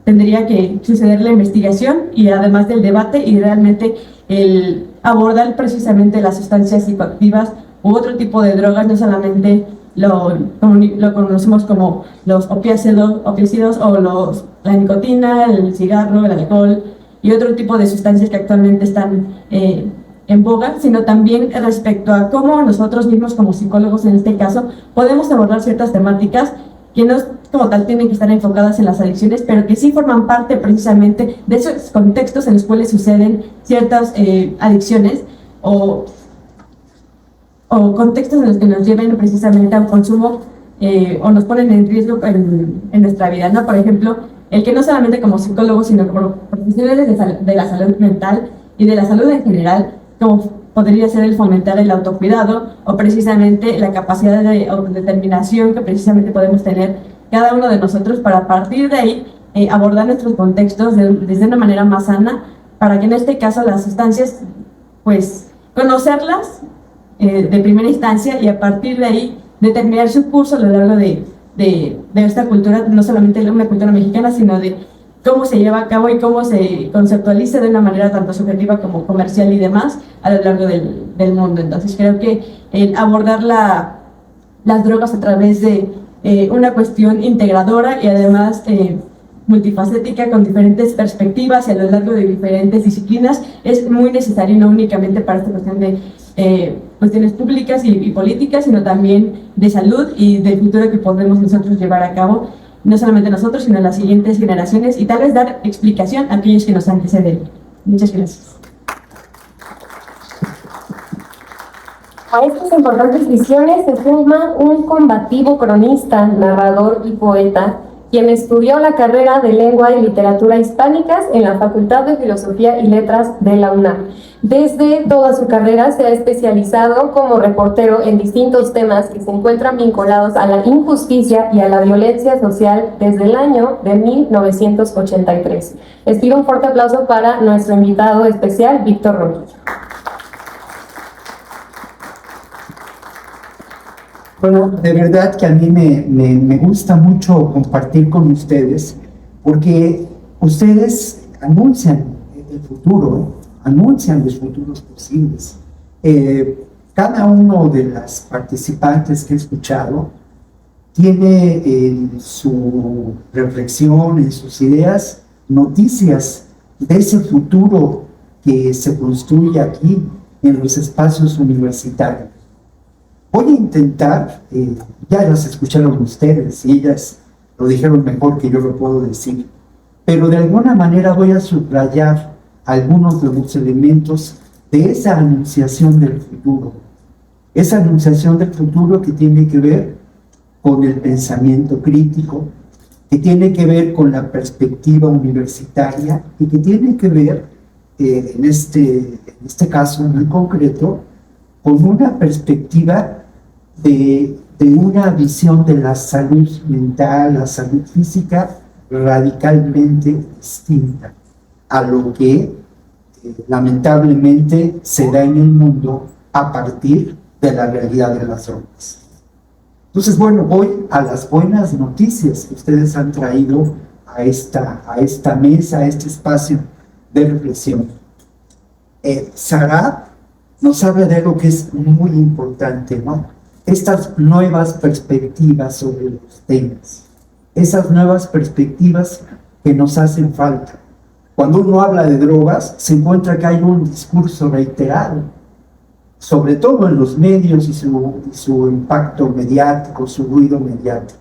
tendría que suceder la investigación y además del debate y realmente el abordar precisamente las sustancias psicoactivas u otro tipo de drogas, no solamente lo conocemos como los opiáceos o la nicotina, el cigarro, el alcohol y otro tipo de sustancias que actualmente están en boga, sino también respecto a cómo nosotros mismos como psicólogos en este caso podemos abordar ciertas temáticas que no como tal tienen que estar enfocadas en las adicciones, pero que sí forman parte precisamente de esos contextos en los cuales suceden ciertas adicciones o contextos en los que nos lleven precisamente a un consumo o nos ponen en riesgo en nuestra vida, ¿no? Por ejemplo, el que no solamente como psicólogos, sino como profesionales de la salud mental y de la salud en general, como podría ser el fomentar el autocuidado o precisamente la capacidad de autodeterminación que precisamente podemos tener cada uno de nosotros para a partir de ahí abordar nuestros contextos desde una manera más sana, para que en este caso las sustancias, pues conocerlas de primera instancia y a partir de ahí determinar su curso a lo largo de esta cultura, no solamente una cultura mexicana, sino de cómo se lleva a cabo y cómo se conceptualiza de una manera tanto subjetiva como comercial y demás a lo largo del mundo. Entonces creo que abordar las drogas a través de una cuestión integradora y además multifacética con diferentes perspectivas y a lo largo de diferentes disciplinas es muy necesario, no únicamente para esta cuestión de cuestiones públicas y políticas, sino también de salud y del futuro que podemos nosotros llevar a cabo, no solamente nosotros, sino las siguientes generaciones, y tal vez dar explicación a aquellos que nos anteceden. Muchas gracias. A estas importantes visiones se suma un combativo cronista, narrador y poeta, quien estudió la carrera de Lengua y Literatura Hispánicas en la Facultad de Filosofía y Letras de la UNAM. Desde toda su carrera se ha especializado como reportero en distintos temas que se encuentran vinculados a la injusticia y a la violencia social desde el año de 1983. Les pido un fuerte aplauso para nuestro invitado especial, Víctor Ronquillo. Bueno, de verdad que a mí me gusta mucho compartir con ustedes, porque ustedes anuncian el futuro, anuncian los futuros posibles. Cada uno de las participantes que he escuchado tiene en su reflexión, en sus ideas, noticias de ese futuro que se construye aquí en los espacios universitarios. Voy a intentar, ya las escucharon ustedes y ellas lo dijeron mejor que yo lo puedo decir, pero de alguna manera voy a subrayar algunos de los elementos de esa anunciación del futuro. Esa anunciación del futuro que tiene que ver con el pensamiento crítico, que tiene que ver con la perspectiva universitaria y que tiene que ver, en este caso muy concreto, con una perspectiva de una visión de la salud mental, la salud física, radicalmente distinta a lo que lamentablemente se da en el mundo a partir de la realidad de las drogas. Entonces, bueno, voy a las buenas noticias que ustedes han traído a esta mesa, a este espacio de reflexión. Sara nos habla de algo que es muy importante, ¿no? Estas nuevas perspectivas sobre los temas, esas nuevas perspectivas que nos hacen falta. Cuando uno habla de drogas, se encuentra que hay un discurso reiterado, sobre todo en los medios y su impacto mediático, su ruido mediático.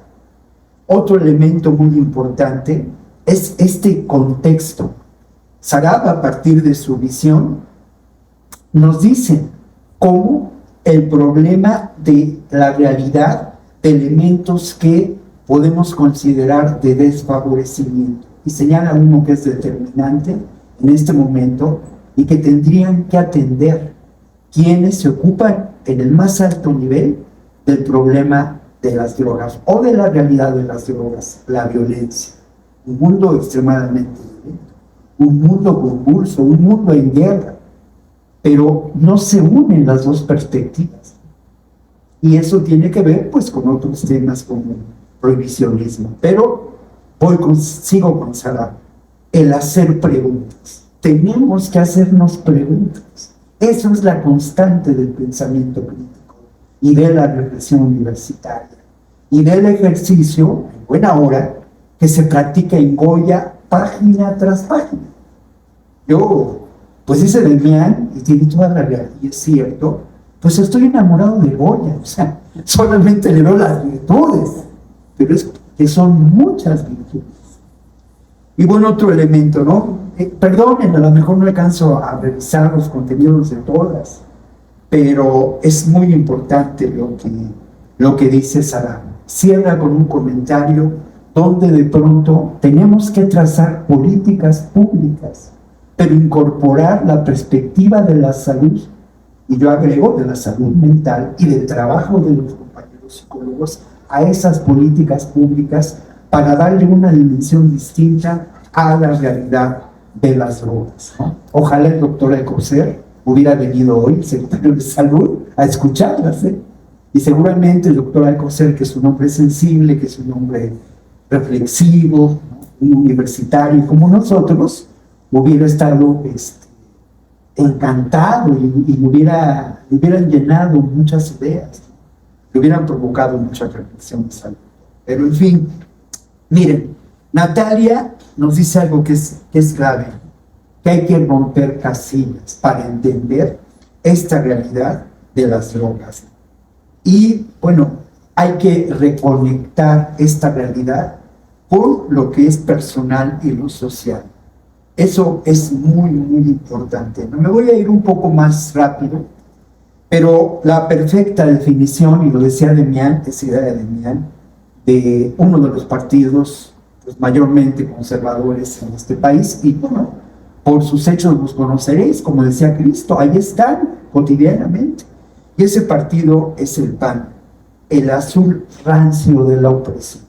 Otro elemento muy importante es este contexto. Sarab, a partir de su visión, nos dice cómo el problema de la realidad de elementos que podemos considerar de desfavorecimiento. Y señala uno que es determinante en este momento y que tendrían que atender quienes se ocupan en el más alto nivel del problema de las drogas o de la realidad de las drogas, la violencia. Un mundo extremadamente violento, un mundo convulso, un mundo en guerra, pero no se unen las dos perspectivas. Y eso tiene que ver pues con otros temas como prohibicionismo. Pero sigo con Sara, el hacer preguntas. Tenemos que hacernos preguntas. Eso es la constante del pensamiento crítico y de la reflexión universitaria y del ejercicio, en buena hora, que se practica en Goya página tras página. Pues dice Demián, y tiene toda la realidad, y es cierto, pues estoy enamorado de Goya, o sea, solamente le veo las virtudes, pero es que son muchas virtudes. Y bueno, otro elemento, ¿no? Perdonen, a lo mejor no alcanzo a revisar los contenidos de todas, pero es muy importante lo que dice Sara. Cierra con un comentario donde de pronto tenemos que trazar políticas públicas, pero incorporar la perspectiva de la salud, y yo agrego de la salud mental y del trabajo de los compañeros psicólogos a esas políticas públicas para darle una dimensión distinta a la realidad de las drogas, ¿no? Ojalá el doctor Alcocer hubiera venido hoy, el secretario de Salud, a escucharlas, ¿eh? Y seguramente el doctor Alcocer, que es un hombre sensible, que es un hombre reflexivo, ¿no? Un universitario como nosotros, hubiera estado encantado y le hubieran llenado muchas ideas, le hubieran provocado muchas reflexiones. Pero en fin, miren, Natalia nos dice algo que es clave, que hay que romper casillas para entender esta realidad de las drogas. Y bueno, hay que reconectar esta realidad con lo que es personal y lo social. Eso es muy, muy importante. Me voy a ir un poco más rápido, pero la perfecta definición, y lo decía Demián, esa idea de Demián, de uno de los partidos pues, mayormente conservadores en este país, y bueno, por sus hechos los conoceréis, como decía Cristo, ahí están cotidianamente. Y ese partido es el PAN, el azul rancio de la opresión.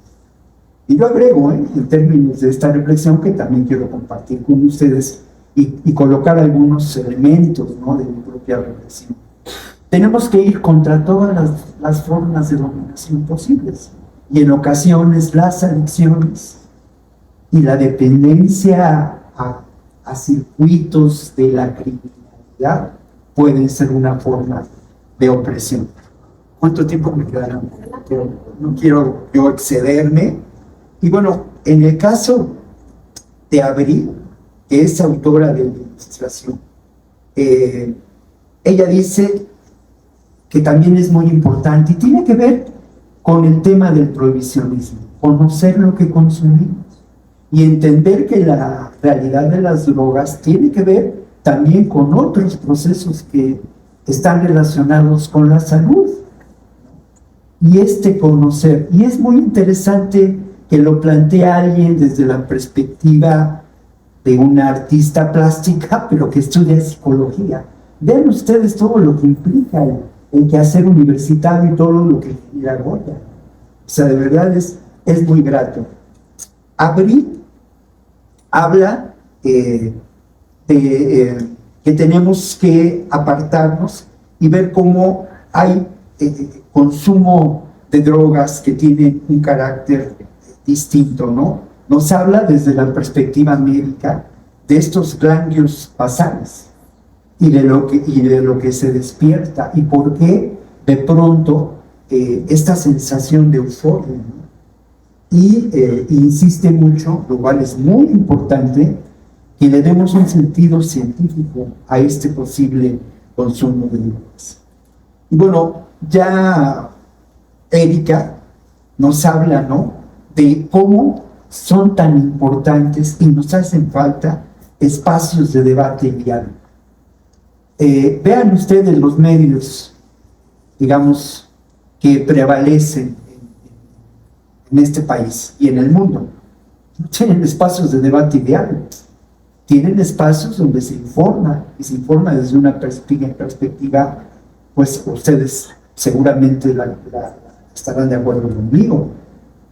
Y yo agrego, en términos de esta reflexión, que también quiero compartir con ustedes y colocar algunos elementos, ¿no?, de mi propia reflexión. Tenemos que ir contra todas las formas de dominación posibles, y en ocasiones las adicciones y la dependencia a circuitos de la criminalidad pueden ser una forma de opresión. ¿Cuánto tiempo me quedará? No quiero yo excederme. Y bueno, en el caso de Abril, que es autora de la ilustración, ella dice que también es muy importante y tiene que ver con el tema del prohibicionismo, conocer lo que consumimos y entender que la realidad de las drogas tiene que ver también con otros procesos que están relacionados con la salud. Y conocer, y es muy interesante que lo plantea alguien desde la perspectiva de una artista plástica, pero que estudia psicología. Vean ustedes todo lo que implica el quehacer universitario y todo lo que genera Goya. O sea, de verdad es muy grato. Abril habla de que tenemos que apartarnos y ver cómo hay consumo de drogas que tienen un carácter distinto, ¿no? Nos habla desde la perspectiva médica de estos ganglios basales y de lo que se despierta y por qué de pronto esta sensación de euforia, ¿no? Y insiste mucho, lo cual es muy importante, que le demos un sentido científico a este posible consumo de drogas. Y bueno, ya Erika nos habla, ¿no?, de cómo son tan importantes y nos hacen falta espacios de debate y diálogo. Vean ustedes los medios, digamos, que prevalecen en este país y en el mundo. No tienen espacios de debate y diálogo. Tienen espacios donde se informa, y se informa desde una perspectiva, pues ustedes seguramente estarán de acuerdo conmigo,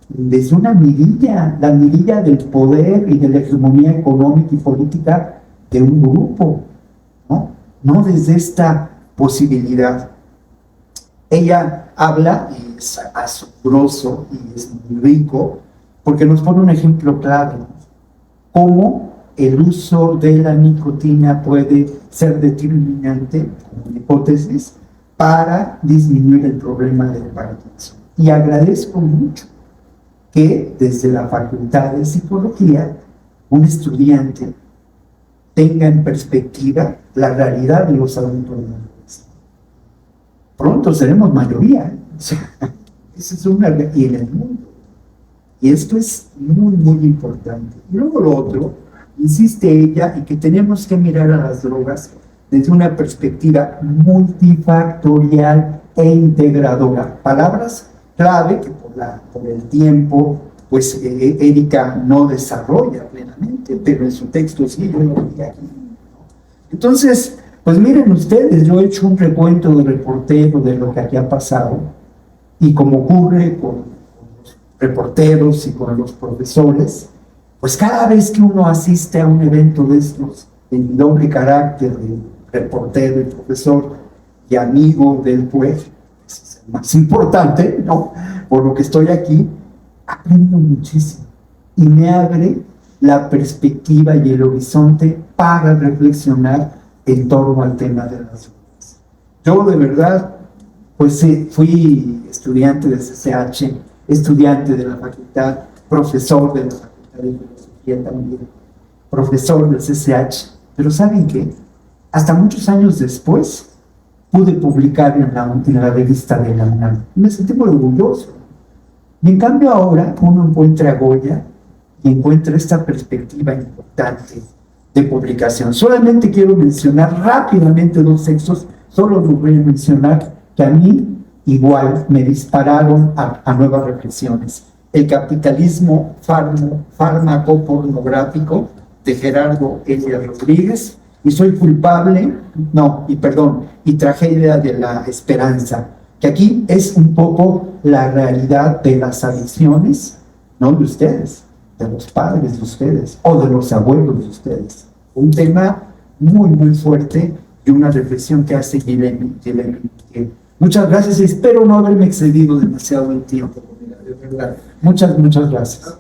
desde una mirilla, la mirilla del poder y de la hegemonía económica y política de un grupo, ¿no? No desde esta posibilidad. Ella habla, y es asombroso y es muy rico, porque nos pone un ejemplo claro, cómo el uso de la nicotina puede ser determinante, como hipótesis, para disminuir el problema del Parkinson. Y agradezco mucho que desde la Facultad de Psicología un estudiante tenga en perspectiva la realidad de los adultos mayores. Pronto seremos mayoría, o sea, eso es una realidad en el mundo. Y esto es muy, muy importante. Y luego lo otro, insiste ella en que tenemos que mirar a las drogas desde una perspectiva multifactorial e integradora. Palabras clave que por el tiempo pues Erika no desarrolla plenamente, pero en su texto sí, yo lo vi aquí. Entonces, pues miren ustedes, yo he hecho un recuento de reportero de lo que aquí ha pasado, y como ocurre con los reporteros y con los profesores, pues cada vez que uno asiste a un evento de estos, en doble carácter de reportero y profesor y amigo del pueblo, es el más importante, ¿no? Por lo que estoy aquí, aprendo muchísimo y me abre la perspectiva y el horizonte para reflexionar en torno al tema de las drogas. Yo de verdad, pues fui estudiante de CCH, estudiante de la facultad, profesor de la facultad de filosofía también, profesor del CCH, pero ¿saben qué? Hasta muchos años después pude publicar en la revista de la UNAM. Me sentí muy orgulloso. Y en cambio ahora uno encuentra a Goya y encuentra esta perspectiva importante de publicación. Solamente quiero mencionar rápidamente dos textos, solo los voy a mencionar, que a mí igual me dispararon a nuevas reflexiones. El capitalismo fármaco-pornográfico de Gerardo Elia Rodríguez, y Soy culpable, y Tragedia de la esperanza, que aquí es un poco la realidad de las adicciones, no de ustedes, de los padres de ustedes o de los abuelos de ustedes. Un tema muy, muy fuerte y una reflexión que hace Guilherme. Muchas gracias y espero no haberme excedido demasiado el tiempo, de verdad. Muchas, muchas gracias.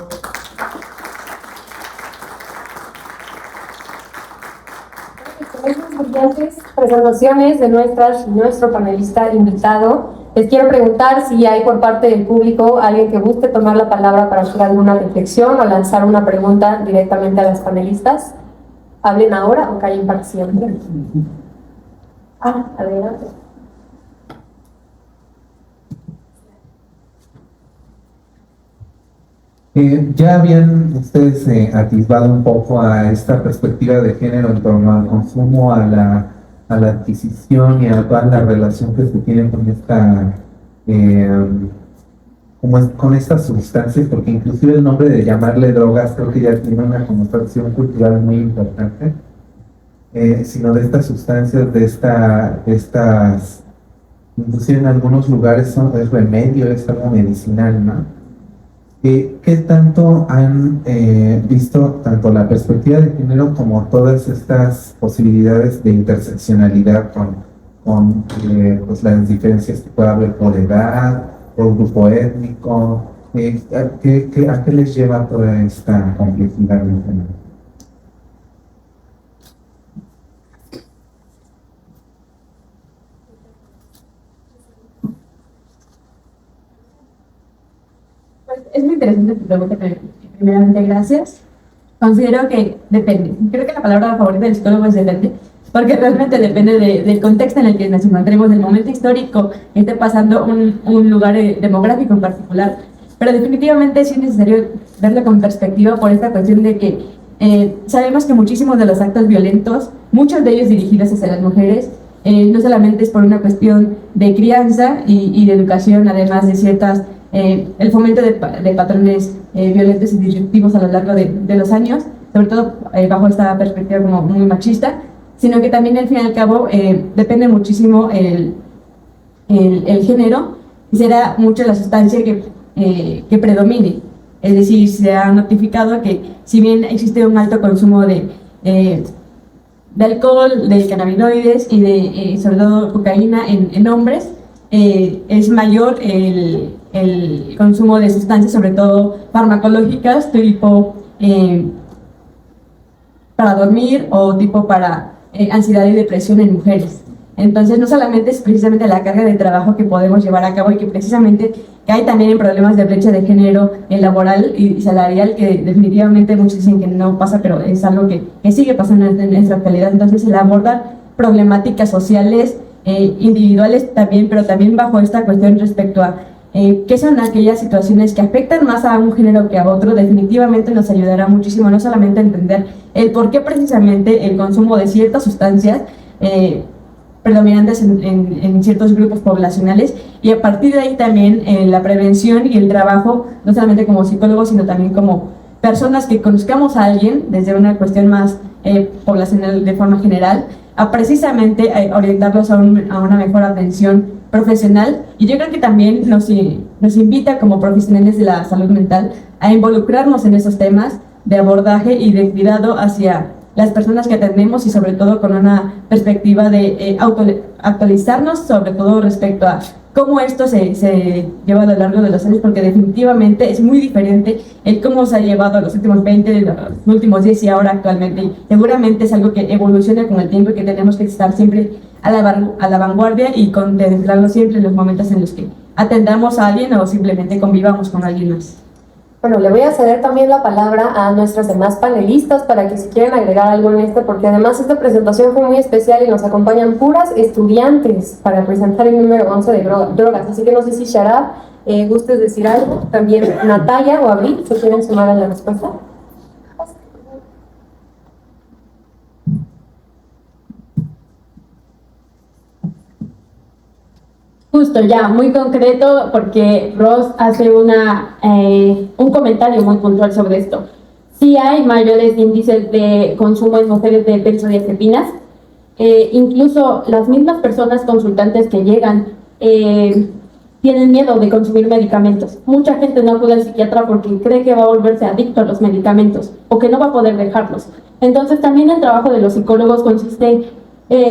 Brillantes presentaciones de nuestro panelista invitado. Les quiero preguntar si hay por parte del público alguien que guste tomar la palabra para hacer alguna reflexión o lanzar una pregunta directamente a las panelistas. ¿Hablen ahora o callen para siempre? Adelante. Ya habían ustedes atisbado un poco a esta perspectiva de género en torno al consumo, a la adquisición y a toda la relación que se tiene con con estas sustancias, porque inclusive el nombre de llamarle drogas creo que ya tiene una connotación cultural muy importante, sino de estas sustancias, de estas, inclusive en algunos lugares es remedio, es algo medicinal, ¿no? ¿Qué tanto han visto tanto la perspectiva de género como todas estas posibilidades de interseccionalidad con pues las diferencias que puede haber por edad, por grupo étnico? ¿A qué les lleva toda esta complejidad en género? Es muy interesante tu pregunta, primeramente gracias. Considero que depende. Creo que la palabra favorita del psicólogo es depende, porque realmente depende del contexto en el que nos encontremos, del momento histórico que esté pasando un lugar demográfico en particular. Pero definitivamente sí es necesario verlo con perspectiva por esta cuestión de que sabemos que muchísimos de los actos violentos, muchos de ellos dirigidos hacia las mujeres, no solamente es por una cuestión de crianza y de educación, además de ciertas el fomento de patrones violentos y disruptivos a lo largo de los años, sobre todo bajo esta perspectiva como muy machista, sino que también al fin y al cabo depende muchísimo el género y será mucho la sustancia que predomine. Es decir, se ha notificado que si bien existe un alto consumo de alcohol, de cannabinoides y de sobre todo cocaína en hombres, es mayor el consumo de sustancias, sobre todo farmacológicas, tipo para dormir o tipo para ansiedad y depresión en mujeres. Entonces, no solamente es precisamente la carga de trabajo que podemos llevar a cabo y que precisamente cae también en problemas de brecha de género laboral y salarial, que definitivamente muchos dicen que no pasa, pero es algo que sigue pasando en nuestra actualidad. Entonces, el abordar problemáticas sociales, individuales también, pero también bajo esta cuestión respecto a qué son aquellas situaciones que afectan más a un género que a otro, definitivamente nos ayudará muchísimo, no solamente a entender el por qué precisamente el consumo de ciertas sustancias predominantes en ciertos grupos poblacionales, y a partir de ahí también la prevención y el trabajo, no solamente como psicólogos, sino también como personas que conozcamos a alguien desde una cuestión más poblacional de forma general, a precisamente orientarlos a una mejor atención profesional. Y yo creo que también nos invita como profesionales de la salud mental a involucrarnos en esos temas de abordaje y de cuidado hacia las personas que atendemos, y sobre todo con una perspectiva de actualizarnos, sobre todo respecto a cómo esto se lleva a lo largo de los años, porque definitivamente es muy diferente el cómo se ha llevado los últimos 20, los últimos 10 y ahora actualmente. Y seguramente es algo que evoluciona con el tiempo y que tenemos que estar siempre a la vanguardia y contemplarlo siempre en los momentos en los que atendamos a alguien o simplemente convivamos con alguien más. Bueno, le voy a ceder también la palabra a nuestros demás panelistas para que si quieren agregar algo en esto, porque además esta presentación fue muy especial y nos acompañan puras estudiantes para presentar el número 11 de drogas. Así que no sé si Sharab, gustes decir algo. También Natalia o Abril, ¿se quieren sumar a la respuesta? Justo, ya, muy concreto, porque Ross hace un comentario muy puntual sobre esto. Sí hay mayores índices de consumo en mujeres de benzodiazepinas. Incluso las mismas personas consultantes que llegan tienen miedo de consumir medicamentos. Mucha gente no acude al psiquiatra porque cree que va a volverse adicto a los medicamentos o que no va a poder dejarlos. Entonces también el trabajo de los psicólogos consiste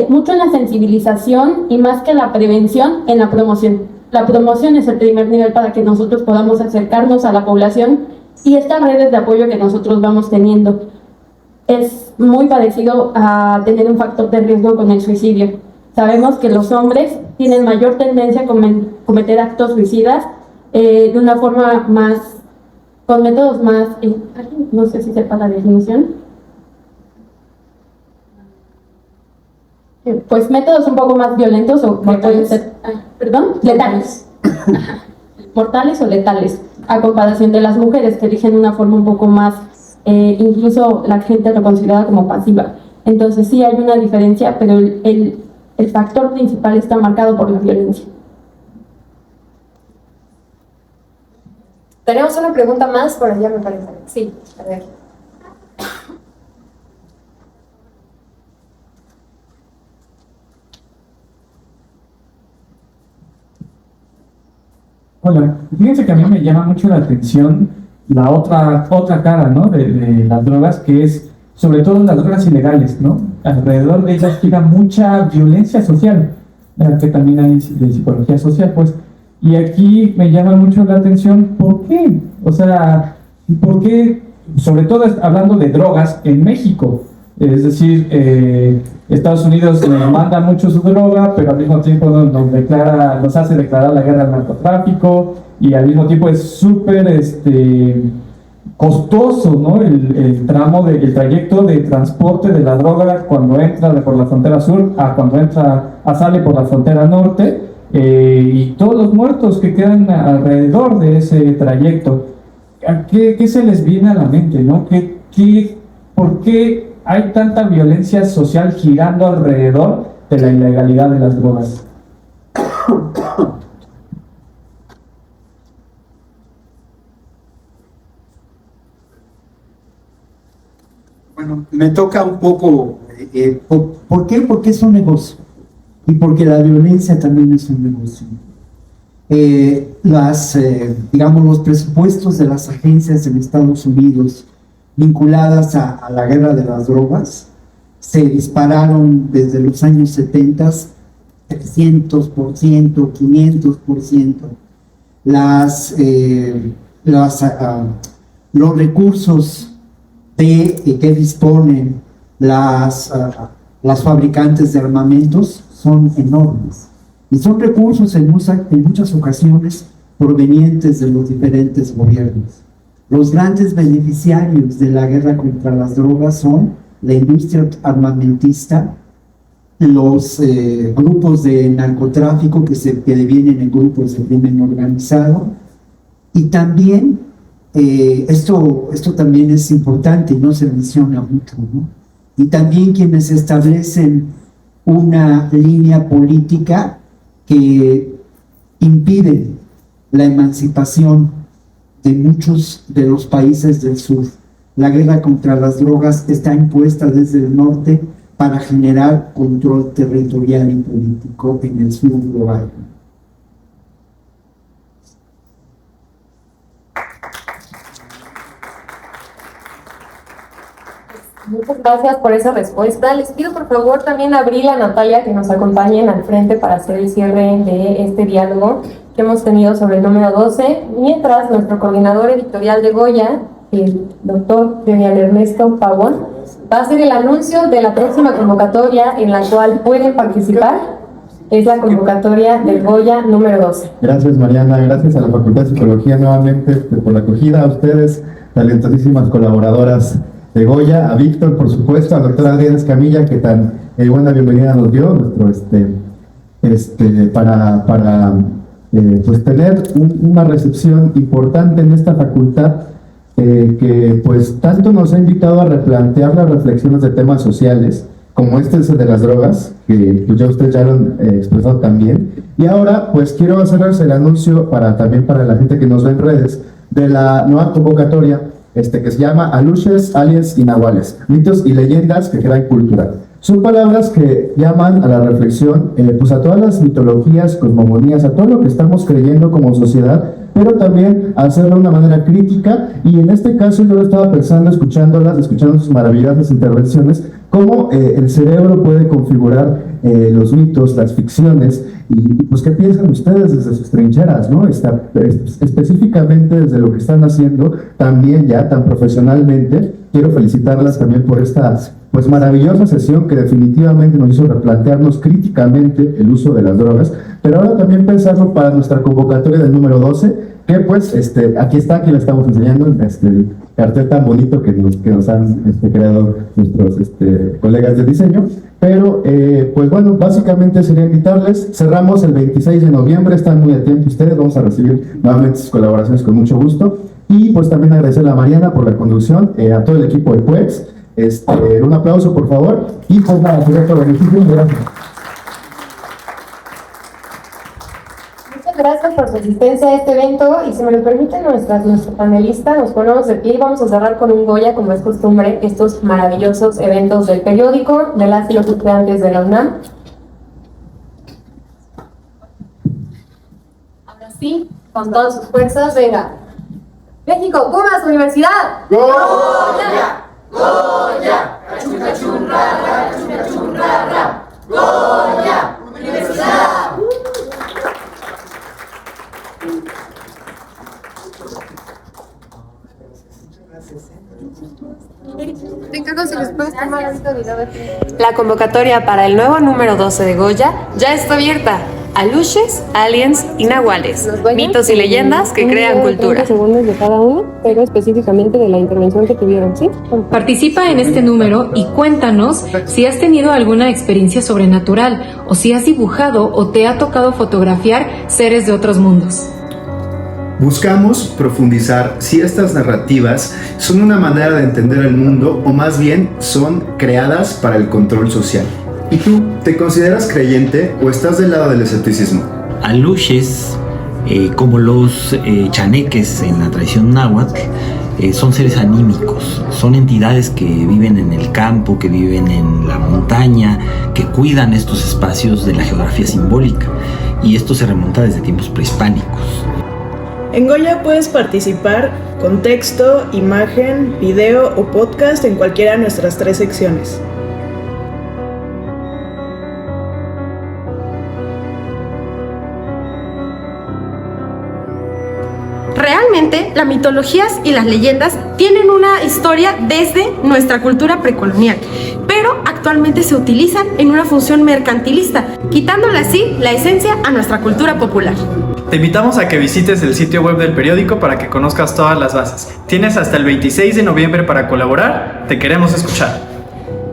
mucho en la sensibilización y, más que la prevención, en la promoción. La promoción es el primer nivel para que nosotros podamos acercarnos a la población, y estas redes de apoyo que nosotros vamos teniendo es muy parecido a tener un factor de riesgo con el suicidio. Sabemos que los hombres tienen mayor tendencia a cometer actos suicidas de una forma más, con métodos más, no sé si sepa la definición, pues métodos un poco más violentos o que pueden ser, letales, mortales o letales, a comparación de las mujeres que eligen una forma un poco más, incluso la gente lo considera como pasiva. Entonces sí hay una diferencia, pero el factor principal está marcado por la violencia. Tenemos una pregunta más por allá, me parece. Sí, a ver. Hola, fíjense que a mí me llama mucho la atención la otra cara, ¿no? de las drogas, que es sobre todo las drogas ilegales, ¿no? Alrededor de ellas gira mucha violencia social, que también hay de psicología social, pues. Y aquí me llama mucho la atención, ¿por qué? O sea, ¿por qué? Sobre todo hablando de drogas en México. Es decir, Estados Unidos manda mucho su droga, pero al mismo tiempo nos hace declarar la guerra al narcotráfico, y al mismo tiempo es súper costoso, ¿no? El trayecto de transporte de la droga cuando entra por la frontera sur a cuando sale por la frontera norte, y todos los muertos que quedan alrededor de ese trayecto. ¿Qué se les viene a la mente, ¿no? ¿Por qué hay tanta violencia social girando alrededor de la ilegalidad de las drogas? Bueno, me toca un poco, ¿por qué? Porque es un negocio, y porque la violencia también es un negocio. Digamos, los presupuestos de las agencias en Estados Unidos vinculadas a la guerra de las drogas se dispararon desde los años 70, 300%, 500%. Los recursos que disponen las fabricantes de armamentos son enormes, y son recursos en muchas ocasiones provenientes de los diferentes gobiernos. Los grandes beneficiarios de la guerra contra las drogas son la industria armamentista, los grupos de narcotráfico que devienen en grupos de crimen organizado, y también esto también es importante y no se menciona mucho, ¿no? Y también quienes establecen una línea política que impide la emancipación de muchos de los países del sur. La guerra contra las drogas está impuesta desde el norte para generar control territorial y político en el sur global. Muchas gracias por esa respuesta. Les pido por favor también a Abril y a Natalia que nos acompañen al frente para hacer el cierre de este diálogo que hemos tenido sobre el número 12, mientras nuestro coordinador editorial de Goya, el doctor Daniel Ernesto Pavón, va a hacer el anuncio de la próxima convocatoria en la cual pueden participar. Es la convocatoria del Goya número 12. Gracias, Mariana. Gracias a la Facultad de Psicología nuevamente por la acogida, a ustedes, talentosísimas colaboradoras de Goya, a Víctor, por supuesto, al doctor Adrián Escamilla, que tan buena bienvenida nos dio, para pues tener una recepción importante en esta facultad que pues tanto nos ha invitado a replantear las reflexiones de temas sociales, como este es el de las drogas, que pues ya ustedes ya lo han expresado también. Y ahora pues quiero hacerles el anuncio también para la gente que nos ve en redes, de la nueva convocatoria que se llama Aluches, Aliens y Nahuales, mitos y leyendas que crean cultura. Son palabras que llaman a la reflexión pues a todas las mitologías, cosmogonías, a todo lo que estamos creyendo como sociedad, pero también a hacerlo de una manera crítica. Y en este caso yo lo estaba pensando, escuchando sus maravillosas intervenciones, cómo el cerebro puede configurar los mitos, las ficciones, y pues qué piensan ustedes desde sus trincheras, ¿no? Específicamente desde lo que están haciendo también ya tan profesionalmente. Quiero felicitarlas también por esta pues maravillosa sesión que definitivamente nos hizo replantearnos críticamente el uso de las drogas, pero ahora también pensarlo para nuestra convocatoria del número 12, que pues aquí la estamos enseñando, el cartel tan bonito que nos han creado nuestros colegas de diseño. Pero pues bueno, básicamente sería invitarles. Cerramos el 26 de noviembre, están muy atentos ustedes, vamos a recibir nuevamente sus colaboraciones con mucho gusto. Y pues también agradecerle a Mariana por la conducción, a todo el equipo de PUEX. Un aplauso por favor, y pues nada, directo beneficio. Gracias. Muchas gracias por su asistencia a este evento, y si me lo permiten nuestro panelista, nos ponemos de pie y vamos a cerrar con un Goya, como es costumbre, estos maravillosos eventos del periódico, de las y los estudiantes de la UNAM. Ahora sí, con todas sus fuerzas, venga. México, Pumas, Universidad. ¡Goya! ¡Goya! ¡Cachun, cachun, ra, cachun, cachun, ra! ¡Goya! ¡Universidad! La convocatoria para el nuevo número 12 de Goya ya está abierta. Aluches, Aliens y Nahuales, mitos y leyendas que crean cultura. 30 segundos de cada uno, pero específicamente de la intervención que tuvieron, ¿sí? Participa en este número y cuéntanos si has tenido alguna experiencia sobrenatural o si has dibujado o te ha tocado fotografiar seres de otros mundos. Buscamos profundizar si estas narrativas son una manera de entender el mundo o más bien son creadas para el control social. ¿Y tú, te consideras creyente o estás del lado del escepticismo? Aluches, como los chaneques en la tradición náhuatl, son seres anímicos, son entidades que viven en el campo, que viven en la montaña, que cuidan estos espacios de la geografía simbólica, y esto se remonta desde tiempos prehispánicos. En Goya puedes participar con texto, imagen, video o podcast en cualquiera de nuestras 3 secciones. Realmente, las mitologías y las leyendas tienen una historia desde nuestra cultura precolonial, pero actualmente se utilizan en una función mercantilista, quitándole así la esencia a nuestra cultura popular. Te invitamos a que visites el sitio web del periódico para que conozcas todas las bases. Tienes hasta el 26 de noviembre para colaborar. Te queremos escuchar.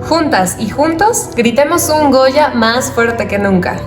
Juntas y juntos, gritemos un Goya más fuerte que nunca.